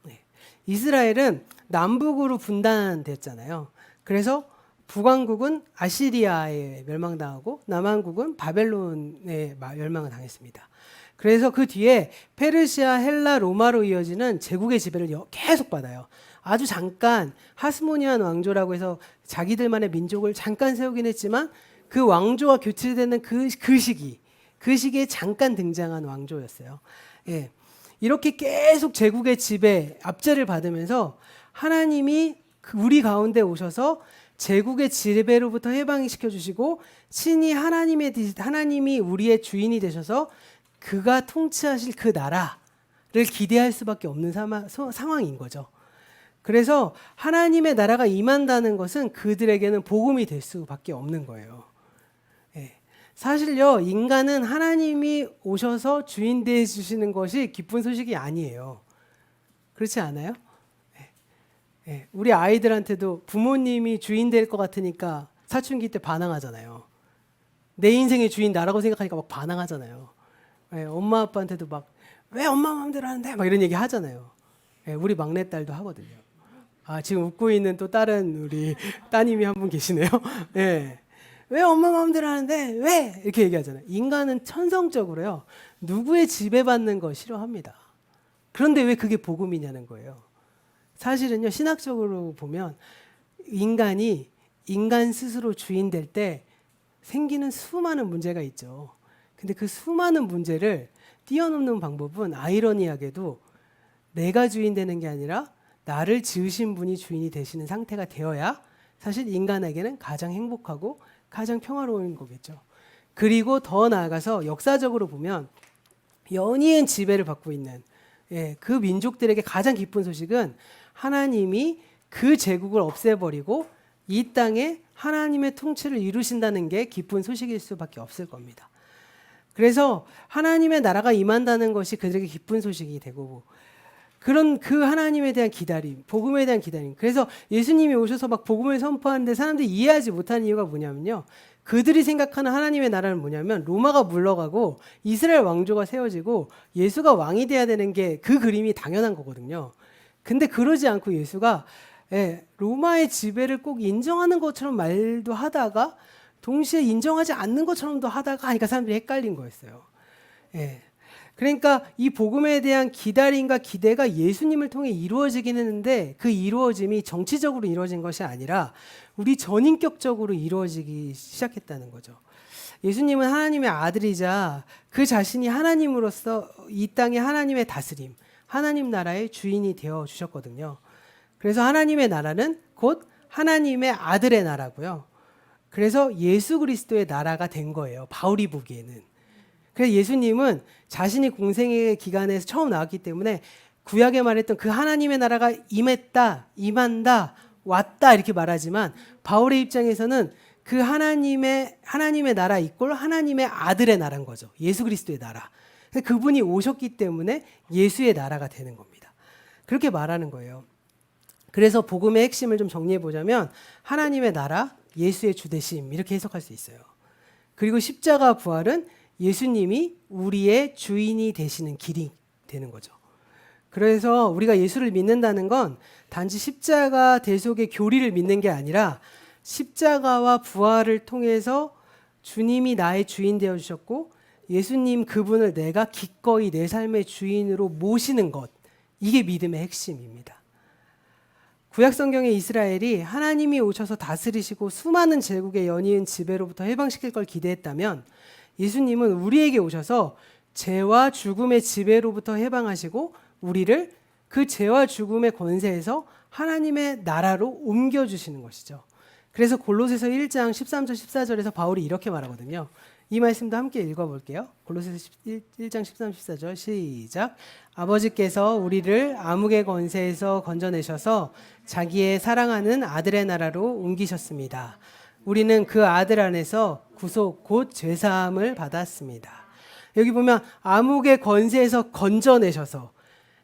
네. 이스라엘은 남북으로 분단됐잖아요. 그래서 북왕국은 아시리아에 멸망당하고 남왕국은 바벨론에 멸망을 당했습니다. 그래서 그 뒤에 페르시아, 헬라, 로마로 이어지는 제국의 지배를 계속 받아요. 아주 잠깐 하스모니안 왕조라고 해서 자기들만의 민족을 잠깐 세우긴 했지만 그 왕조와 교체되는 그 시기에 잠깐 등장한 왕조였어요. 예. 이렇게 계속 제국의 지배, 압제를 받으면서 하나님이 우리 가운데 오셔서 제국의 지배로부터 해방시켜 주시고 친히 하나님이 우리의 주인이 되셔서 그가 통치하실 그 나라를 기대할 수밖에 없는 상황인 거죠. 그래서 하나님의 나라가 임한다는 것은 그들에게는 복음이 될 수밖에 없는 거예요. 예. 사실요, 인간은 하나님이 오셔서 주인 되어 주시는 것이 기쁜 소식이 아니에요. 그렇지 않아요? 예. 우리 아이들한테도 부모님이 주인 될 것 같으니까 사춘기 때 반항하잖아요. 내 인생의 주인 나라고 생각하니까 막 반항하잖아요. 예, 엄마 아빠한테도 막 왜 엄마 마음대로 하는데 막 이런 얘기 하잖아요. 예, 우리 막내딸도 하거든요. 아, 지금 웃고 있는 또 다른 우리 따님이 한 분 계시네요. 예. 왜 엄마 마음대로 하는데 왜 이렇게 얘기하잖아요. 인간은 천성적으로요, 누구의 지배받는 거 싫어합니다. 그런데 왜 그게 복음이냐는 거예요. 사실은요, 신학적으로 보면 인간이 인간 스스로 주인 될 때 생기는 수많은 문제가 있죠. 근데 그 수많은 문제를 뛰어넘는 방법은 아이러니하게도 내가 주인 되는 게 아니라 나를 지으신 분이 주인이 되시는 상태가 되어야 사실 인간에게는 가장 행복하고 가장 평화로운 거겠죠. 그리고 더 나아가서 역사적으로 보면 연이은 지배를 받고 있는, 예, 그 민족들에게 가장 기쁜 소식은 하나님이 그 제국을 없애버리고 이 땅에 하나님의 통치를 이루신다는 게 기쁜 소식일 수밖에 없을 겁니다. 그래서 하나님의 나라가 임한다는 것이 그들에게 기쁜 소식이 되고, 그런 그 하나님에 대한 기다림, 복음에 대한 기다림. 그래서 예수님이 오셔서 막 복음을 선포하는데 사람들이 이해하지 못하는 이유가 뭐냐면요, 그들이 생각하는 하나님의 나라는 뭐냐면 로마가 물러가고 이스라엘 왕조가 세워지고 예수가 왕이 돼야 되는 게 그 그림이 당연한 거거든요. 근데 그러지 않고 예수가, 예, 로마의 지배를 꼭 인정하는 것처럼 말도 하다가 동시에 인정하지 않는 것처럼도 하다가 하니까 사람들이 헷갈린 거였어요. 예. 그러니까 이 복음에 대한 기다림과 기대가 예수님을 통해 이루어지긴 했는데 그 이루어짐이 정치적으로 이루어진 것이 아니라 우리 전인격적으로 이루어지기 시작했다는 거죠. 예수님은 하나님의 아들이자 그 자신이 하나님으로서 이 땅의 하나님의 다스림, 하나님 나라의 주인이 되어 주셨거든요. 그래서 하나님의 나라는 곧 하나님의 아들의 나라고요. 그래서 예수 그리스도의 나라가 된 거예요, 바울이 보기에는. 그래서 예수님은 자신이 공생의 기간에서 처음 나왔기 때문에 구약에 말했던 그 하나님의 나라가 임했다, 임한다, 왔다 이렇게 말하지만 바울의 입장에서는 그 하나님의 나라 이꼴 하나님의 아들의 나라인 거죠. 예수 그리스도의 나라. 그분이 오셨기 때문에 예수의 나라가 되는 겁니다. 그렇게 말하는 거예요. 그래서 복음의 핵심을 좀 정리해 보자면 하나님의 나라, 예수의 주되심 이렇게 해석할 수 있어요. 그리고 십자가 부활은 예수님이 우리의 주인이 되시는 길이 되는 거죠. 그래서 우리가 예수를 믿는다는 건 단지 십자가 대속의 교리를 믿는 게 아니라 십자가와 부활을 통해서 주님이 나의 주인 되어 주셨고 예수님 그분을 내가 기꺼이 내 삶의 주인으로 모시는 것, 이게 믿음의 핵심입니다. 구약 성경의 이스라엘이 하나님이 오셔서 다스리시고 수많은 제국의 연이은 지배로부터 해방시킬 걸 기대했다면 예수님은 우리에게 오셔서 죄와 죽음의 지배로부터 해방하시고 우리를 그 죄와 죽음의 권세에서 하나님의 나라로 옮겨주시는 것이죠. 그래서 골로새서 1장 13절 14절에서 바울이 이렇게 말하거든요. 이 말씀도 함께 읽어볼게요. 골로새서 1장 13, 14절 시작. 아버지께서 우리를 암흑의 권세에서 건져내셔서 자기의 사랑하는 아들의 나라로 옮기셨습니다. 우리는 그 아들 안에서 구속 곧 죄사함을 받았습니다. 여기 보면 암흑의 권세에서 건져내셔서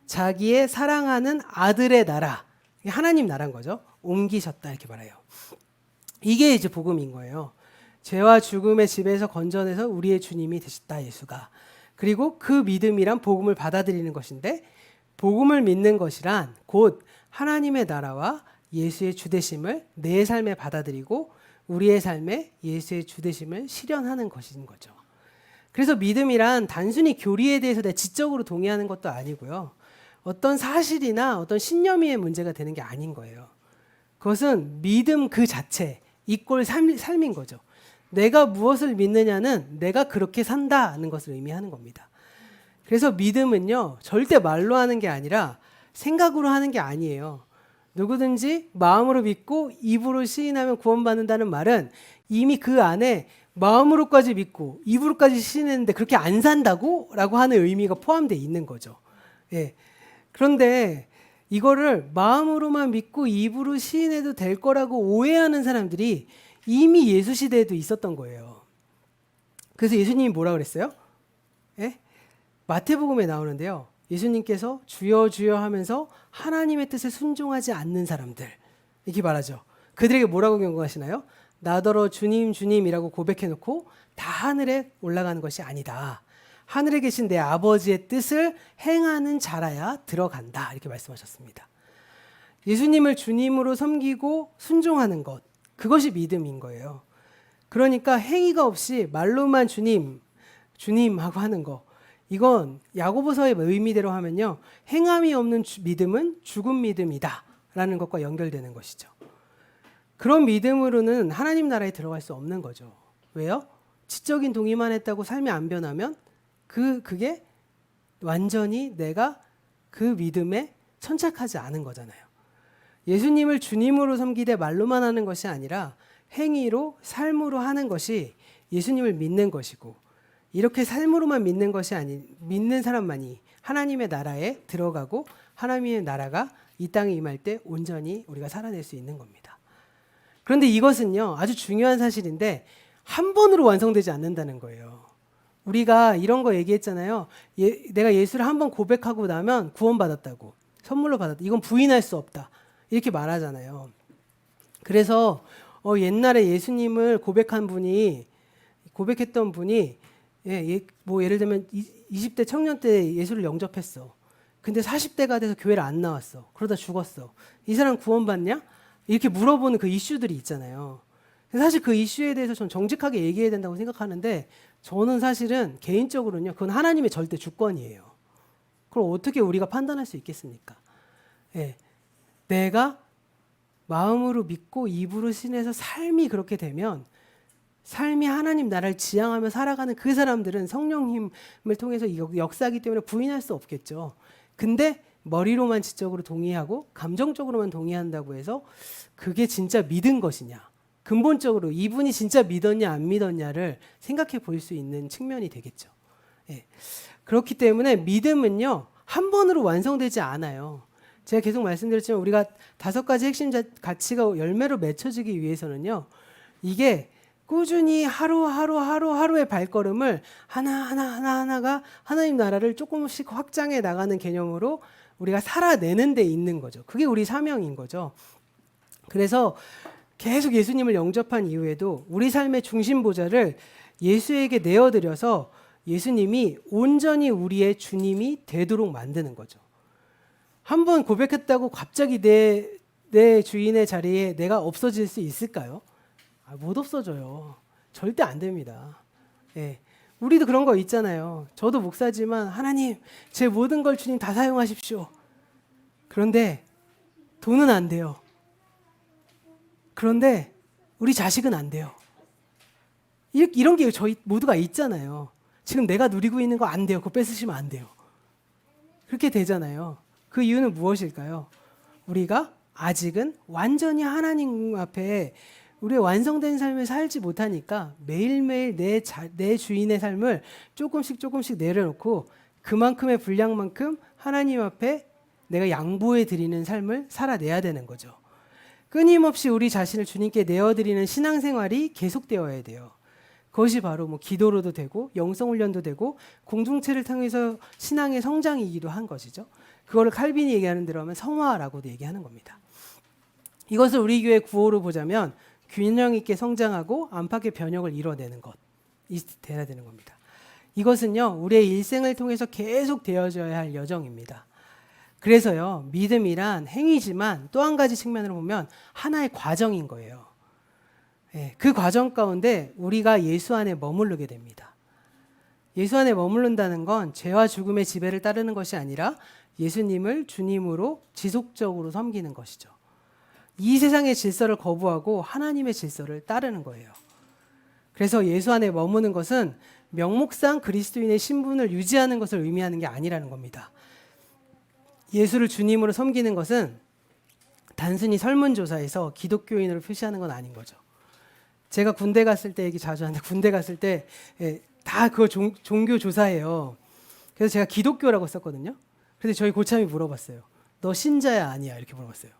자기의 사랑하는 아들의 나라, 하나님 나라인 거죠. 옮기셨다 이렇게 말해요. 이게 이제 복음인 거예요. 죄와 죽음의 집에서 건져내서 우리의 주님이 되셨다, 예수가. 그리고 그 믿음이란 복음을 받아들이는 것인데 복음을 믿는 것이란 곧 하나님의 나라와 예수의 주되심을 내 삶에 받아들이고 우리의 삶에 예수의 주되심을 실현하는 것인 거죠. 그래서 믿음이란 단순히 교리에 대해서 내가 지적으로 동의하는 것도 아니고요. 어떤 사실이나 어떤 신념의 문제가 되는 게 아닌 거예요. 그것은 믿음 그 자체, 이꼴 삶인 거죠. 내가 무엇을 믿느냐는 내가 그렇게 산다는 것을 의미하는 겁니다. 그래서 믿음은요, 절대 말로 하는 게 아니라 생각으로 하는 게 아니에요. 누구든지 마음으로 믿고 입으로 시인하면 구원받는다는 말은 이미 그 안에 마음으로까지 믿고 입으로까지 시인했는데 그렇게 안 산다고? 라고 하는 의미가 포함되어 있는 거죠. 예. 그런데 이거를 마음으로만 믿고 입으로 시인해도 될 거라고 오해하는 사람들이 이미 예수 시대에도 있었던 거예요. 그래서 예수님이 뭐라 그랬어요? 예? 마태복음에 나오는데요. 예수님께서 주여 주여 하면서 하나님의 뜻에 순종하지 않는 사람들 이렇게 말하죠. 그들에게 뭐라고 경고하시나요? 나더러 주님 주님이라고 고백해놓고 다 하늘에 올라가는 것이 아니다. 하늘에 계신 내 아버지의 뜻을 행하는 자라야 들어간다. 이렇게 말씀하셨습니다. 예수님을 주님으로 섬기고 순종하는 것, 그것이 믿음인 거예요. 그러니까 행위가 없이 말로만 주님, 주님 하고 하는 거, 이건 야고보서의 의미대로 하면요, 행함이 없는 믿음은 죽은 믿음이다 라는 것과 연결되는 것이죠. 그런 믿음으로는 하나님 나라에 들어갈 수 없는 거죠. 왜요? 지적인 동의만 했다고 삶이 안 변하면 그게 완전히 내가 그 믿음에 천착하지 않은 거잖아요. 예수님을 주님으로 섬기되 말로만 하는 것이 아니라 행위로, 삶으로 하는 것이 예수님을 믿는 것이고, 이렇게 삶으로만 믿는 것이 아닌 믿는 사람만이 하나님의 나라에 들어가고 하나님의 나라가 이 땅에 임할 때 온전히 우리가 살아낼 수 있는 겁니다. 그런데 이것은요, 아주 중요한 사실인데 한 번으로 완성되지 않는다는 거예요. 우리가 이런 거 얘기했잖아요. 내가 예수를 한 번 고백하고 나면 구원받았다고, 선물로 받았다. 이건 부인할 수 없다. 이렇게 말하잖아요. 그래서 옛날에 예수님을 고백했던 분이 뭐 예를 들면 20대 청년 때 예수를 영접했어. 근데 40대가 돼서 교회를 안 나왔어. 그러다 죽었어. 이 사람 구원받냐? 이렇게 물어보는 그 이슈들이 있잖아요. 사실 그 이슈에 대해서 전 정직하게 얘기해야 된다고 생각하는데, 저는 사실은 개인적으로는요, 그건 하나님의 절대 주권이에요. 그걸 어떻게 우리가 판단할 수 있겠습니까? 내가 마음으로 믿고 입으로 신해서 삶이 그렇게 되면, 삶이 하나님 나라를 지향하며 살아가는 그 사람들은 성령 힘을 통해서 역사하기 때문에 부인할 수 없겠죠. 근데 머리로만 지적으로 동의하고 감정적으로만 동의한다고 해서 그게 진짜 믿은 것이냐, 근본적으로 이분이 진짜 믿었냐 안 믿었냐를 생각해 볼 수 있는 측면이 되겠죠. 그렇기 때문에 믿음은요, 한 번으로 완성되지 않아요. 제가 계속 말씀드렸지만 우리가 5가지 핵심 가치가 열매로 맺혀지기 위해서는요, 이게 꾸준히 하루의 발걸음을 하나가 하나님 나라를 조금씩 확장해 나가는 개념으로 우리가 살아내는 데 있는 거죠. 그게 우리 사명인 거죠. 그래서 계속 예수님을 영접한 이후에도 우리 삶의 중심 보좌를 예수에게 내어드려서 예수님이 온전히 우리의 주님이 되도록 만드는 거죠. 한번 고백했다고 갑자기 내 주인의 자리에 내가 없어질 수 있을까요? 못 없어져요. 절대 안 됩니다. 우리도 그런 거 있잖아요. 저도 목사지만 하나님, 제 모든 걸 주님 다 사용하십시오. 그런데 돈은 안 돼요. 그런데 우리 자식은 안 돼요. 이런 게 저희 모두가 있잖아요. 지금 내가 누리고 있는 거 안 돼요. 그거 뺏으시면 안 돼요. 그렇게 되잖아요. 그 이유는 무엇일까요? 우리가 아직은 완전히 하나님 앞에 우리의 완성된 삶을 살지 못하니까 매일매일 내 주인의 삶을 조금씩 내려놓고 그만큼의 분량만큼 하나님 앞에 내가 양보해 드리는 삶을 살아내야 되는 거죠. 끊임없이 우리 자신을 주님께 내어드리는 신앙생활이 계속되어야 돼요. 그것이 바로 뭐 기도로도 되고 영성훈련도 되고 공동체를 통해서 신앙의 성장이기도 한 것이죠. 그거를 칼빈이 얘기하는 대로 하면 성화라고도 얘기하는 겁니다. 이것을 우리 교회 구호로 보자면 균형 있게 성장하고 안팎의 변혁을 이뤄내는 것이 돼야 되는 겁니다. 이것은요, 우리의 일생을 통해서 계속 되어져야 할 여정입니다. 그래서요, 믿음이란 행위지만 또 한 가지 측면으로 보면 하나의 과정인 거예요. 그 과정 가운데 우리가 예수 안에 머무르게 됩니다. 예수 안에 머무른다는 건 죄와 죽음의 지배를 따르는 것이 아니라 예수님을 주님으로 지속적으로 섬기는 것이죠. 이 세상의 질서를 거부하고 하나님의 질서를 따르는 거예요. 그래서 예수 안에 머무는 것은 명목상 그리스도인의 신분을 유지하는 것을 의미하는 게 아니라는 겁니다. 예수를 주님으로 섬기는 것은 단순히 설문조사에서 기독교인으로 표시하는 건 아닌 거죠. 제가 군대 갔을 때 얘기 자주 하는데, 군대 갔을 때 다 그거 종교 조사예요. 그래서 제가 기독교라고 썼거든요. 근데 저희 고참이 물어봤어요. 너 신자야 아니야? 이렇게 물어봤어요.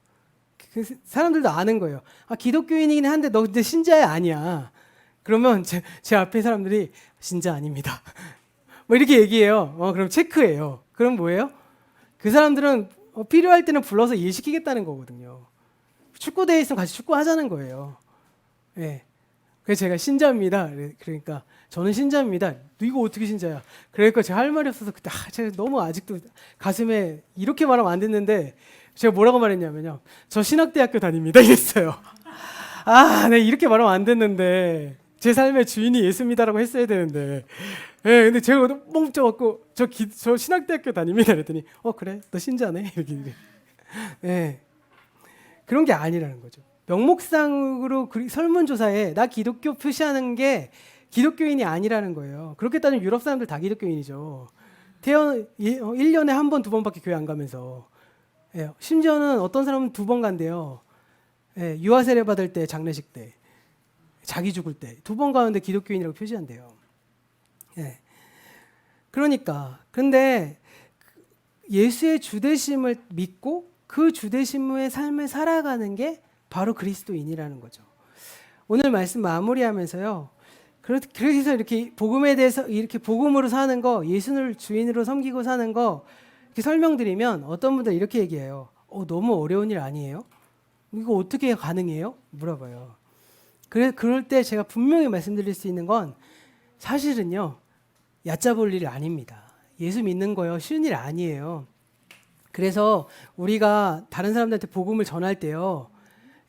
그 사람들도 아는 거예요. 기독교인이긴 한데 너 근데 신자야 아니야. 그러면 제 앞에 사람들이 신자 아닙니다. 뭐 이렇게 얘기해요. 그럼 체크해요. 그럼 뭐예요? 그 사람들은 필요할 때는 불러서 일시키겠다는 거거든요. 축구대회 있으면 같이 축구하자는 거예요. 그래서 제가 신자입니다. 그러니까 저는 신자입니다. 너 이거 어떻게 신자야? 그러니까 제가 할 말이 없어서 그때 제가 너무 아직도 가슴에 이렇게 말하면 안 됐는데 제가 뭐라고 말했냐면요. 저 신학대학교 다닙니다. 이랬어요. 네, 이렇게 말하면 안 됐는데 제 삶의 주인이 예수입니다라고 했어야 되는데. 예, 근데 제가 멈춰갖고 저 신학대학교 다닙니다. 그랬더니 그래, 너 신자네. 이렇게. 예, 그런 게 아니라는 거죠. 명목상으로 설문조사에 나 기독교 표시하는 게 기독교인이 아니라는 거예요. 그렇게 따지면 유럽 사람들 다 기독교인이죠. 1년에 한 번, 두 번밖에 교회 안 가면서. 예, 심지어는 어떤 사람은 2번 간대요. 예, 유아 세례 받을 때, 장례식 때, 자기 죽을 때 2번 가는데 기독교인이라고 표시한대요. 예. 그러니까 근데 예수의 주되심을 믿고 그 주되심의 삶을 살아가는 게 바로 그리스도인이라는 거죠. 오늘 말씀 마무리하면서요. 그래서 이렇게 복음에 대해서 이렇게 복음으로 사는 거, 예수를 주인으로 섬기고 사는 거 이렇게 설명드리면 어떤 분들 이렇게 얘기해요. 너무 어려운 일 아니에요? 이거 어떻게 가능해요? 물어봐요. 그럴 때 제가 분명히 말씀드릴 수 있는 건 사실은요. 얕잡을 일이 아닙니다. 예수 믿는 거요. 쉬운 일 아니에요. 그래서 우리가 다른 사람들한테 복음을 전할 때요.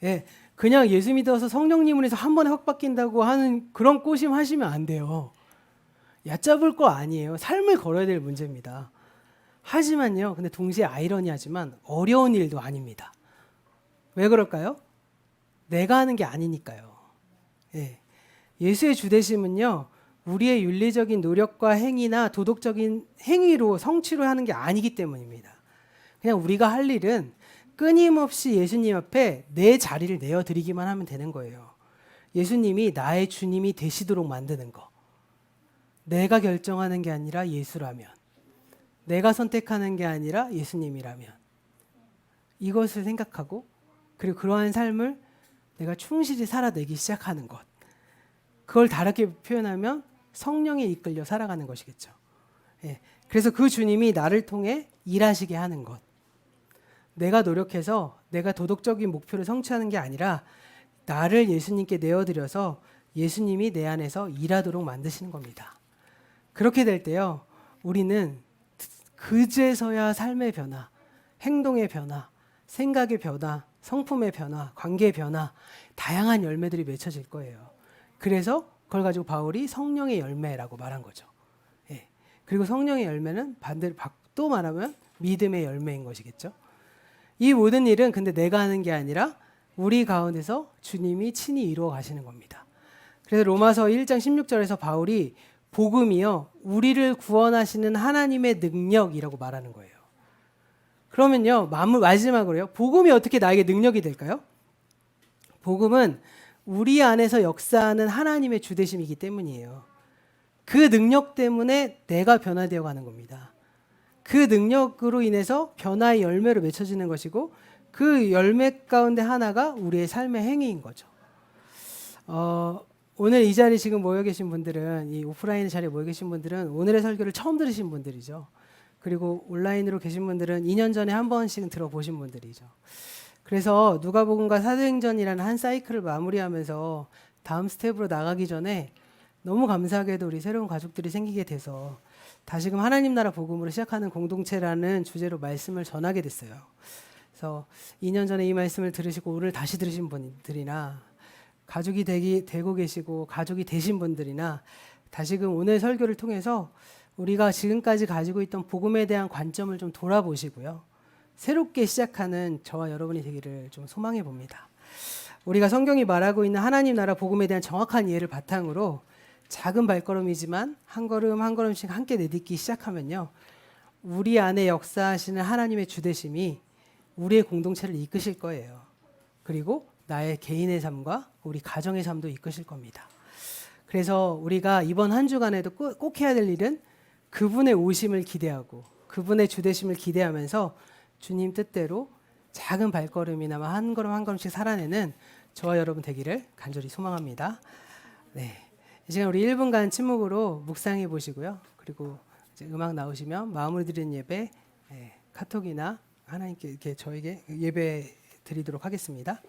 예, 그냥 예수 믿어서 성령님을 해서 한 번에 확 바뀐다고 하는 그런 꼬심 하시면 안 돼요. 얕잡을 거 아니에요. 삶을 걸어야 될 문제입니다. 하지만요. 근데 동시에 아이러니하지만 어려운 일도 아닙니다. 왜 그럴까요? 내가 하는 게 아니니까요. 예. 예수의 주되심은요. 우리의 윤리적인 노력과 행위나 도덕적인 행위로 성취로 하는 게 아니기 때문입니다. 그냥 우리가 할 일은 끊임없이 예수님 앞에 내 자리를 내어드리기만 하면 되는 거예요. 예수님이 나의 주님이 되시도록 만드는 거. 내가 결정하는 게 아니라 예수라면, 내가 선택하는 게 아니라 예수님이라면, 이것을 생각하고 그리고 그러한 삶을 내가 충실히 살아내기 시작하는 것. 그걸 다르게 표현하면 성령에 이끌려 살아가는 것이겠죠. 예. 그래서 그 주님이 나를 통해 일하시게 하는 것. 내가 노력해서 내가 도덕적인 목표를 성취하는 게 아니라 나를 예수님께 내어드려서 예수님이 내 안에서 일하도록 만드시는 겁니다. 그렇게 될 때요. 우리는 그제서야 삶의 변화, 행동의 변화, 생각의 변화, 성품의 변화, 관계의 변화, 다양한 열매들이 맺혀질 거예요. 그래서 그걸 가지고 바울이 성령의 열매라고 말한 거죠. 예. 그리고 성령의 열매는 반대로 또 말하면 믿음의 열매인 것이겠죠. 이 모든 일은 근데 내가 하는 게 아니라 우리 가운데서 주님이 친히 이루어 가시는 겁니다. 그래서 로마서 1장 16절에서 바울이 복음이요 우리를 구원하시는 하나님의 능력이라고 말하는 거예요. 그러면요 마지막으로요 복음이 어떻게 나에게 능력이 될까요? 복음은 우리 안에서 역사하는 하나님의 주되심이기 때문이에요. 그 능력 때문에 내가 변화되어 가는 겁니다. 그 능력으로 인해서 변화의 열매로 맺혀지는 것이고 그 열매 가운데 하나가 우리의 삶의 행위인 거죠. 오늘 이 자리에 지금 모여 계신 분들은 이 오프라인 자리에 모여 계신 분들은 오늘의 설교를 처음 들으신 분들이죠. 그리고 온라인으로 계신 분들은 2년 전에 한 번씩은 들어보신 분들이죠. 그래서 누가복음과 사도행전이라는 한 사이클을 마무리하면서 다음 스텝으로 나가기 전에 너무 감사하게도 우리 새로운 가족들이 생기게 돼서 다시금 하나님 나라 복음으로 시작하는 공동체라는 주제로 말씀을 전하게 됐어요. 그래서 2년 전에 이 말씀을 들으시고 오늘 다시 들으신 분들이나 가족이 되고 계시고 가족이 되신 분들이나 다시금 오늘 설교를 통해서 우리가 지금까지 가지고 있던 복음에 대한 관점을 좀 돌아보시고요. 새롭게 시작하는 저와 여러분이 되기를 좀 소망해 봅니다. 우리가 성경이 말하고 있는 하나님 나라 복음에 대한 정확한 이해를 바탕으로 작은 발걸음이지만 한 걸음 한 걸음씩 함께 내딛기 시작하면요. 우리 안에 역사하시는 하나님의 주되심이 우리의 공동체를 이끄실 거예요. 그리고 나의 개인의 삶과 우리 가정의 삶도 이끄실 겁니다. 그래서 우리가 이번 한 주간에도 꼭 해야 될 일은 그분의 오심을 기대하고 그분의 주되심을 기대하면서 주님 뜻대로 작은 발걸음이나마 한 걸음 한 걸음씩 살아내는 저와 여러분 되기를 간절히 소망합니다. 네, 이 시간 우리 1분간 침묵으로 묵상해 보시고요. 그리고 이제 음악 나오시면 마음으로 드리는 예배 카톡이나 하나님께 이렇게 저에게 예배 드리도록 하겠습니다.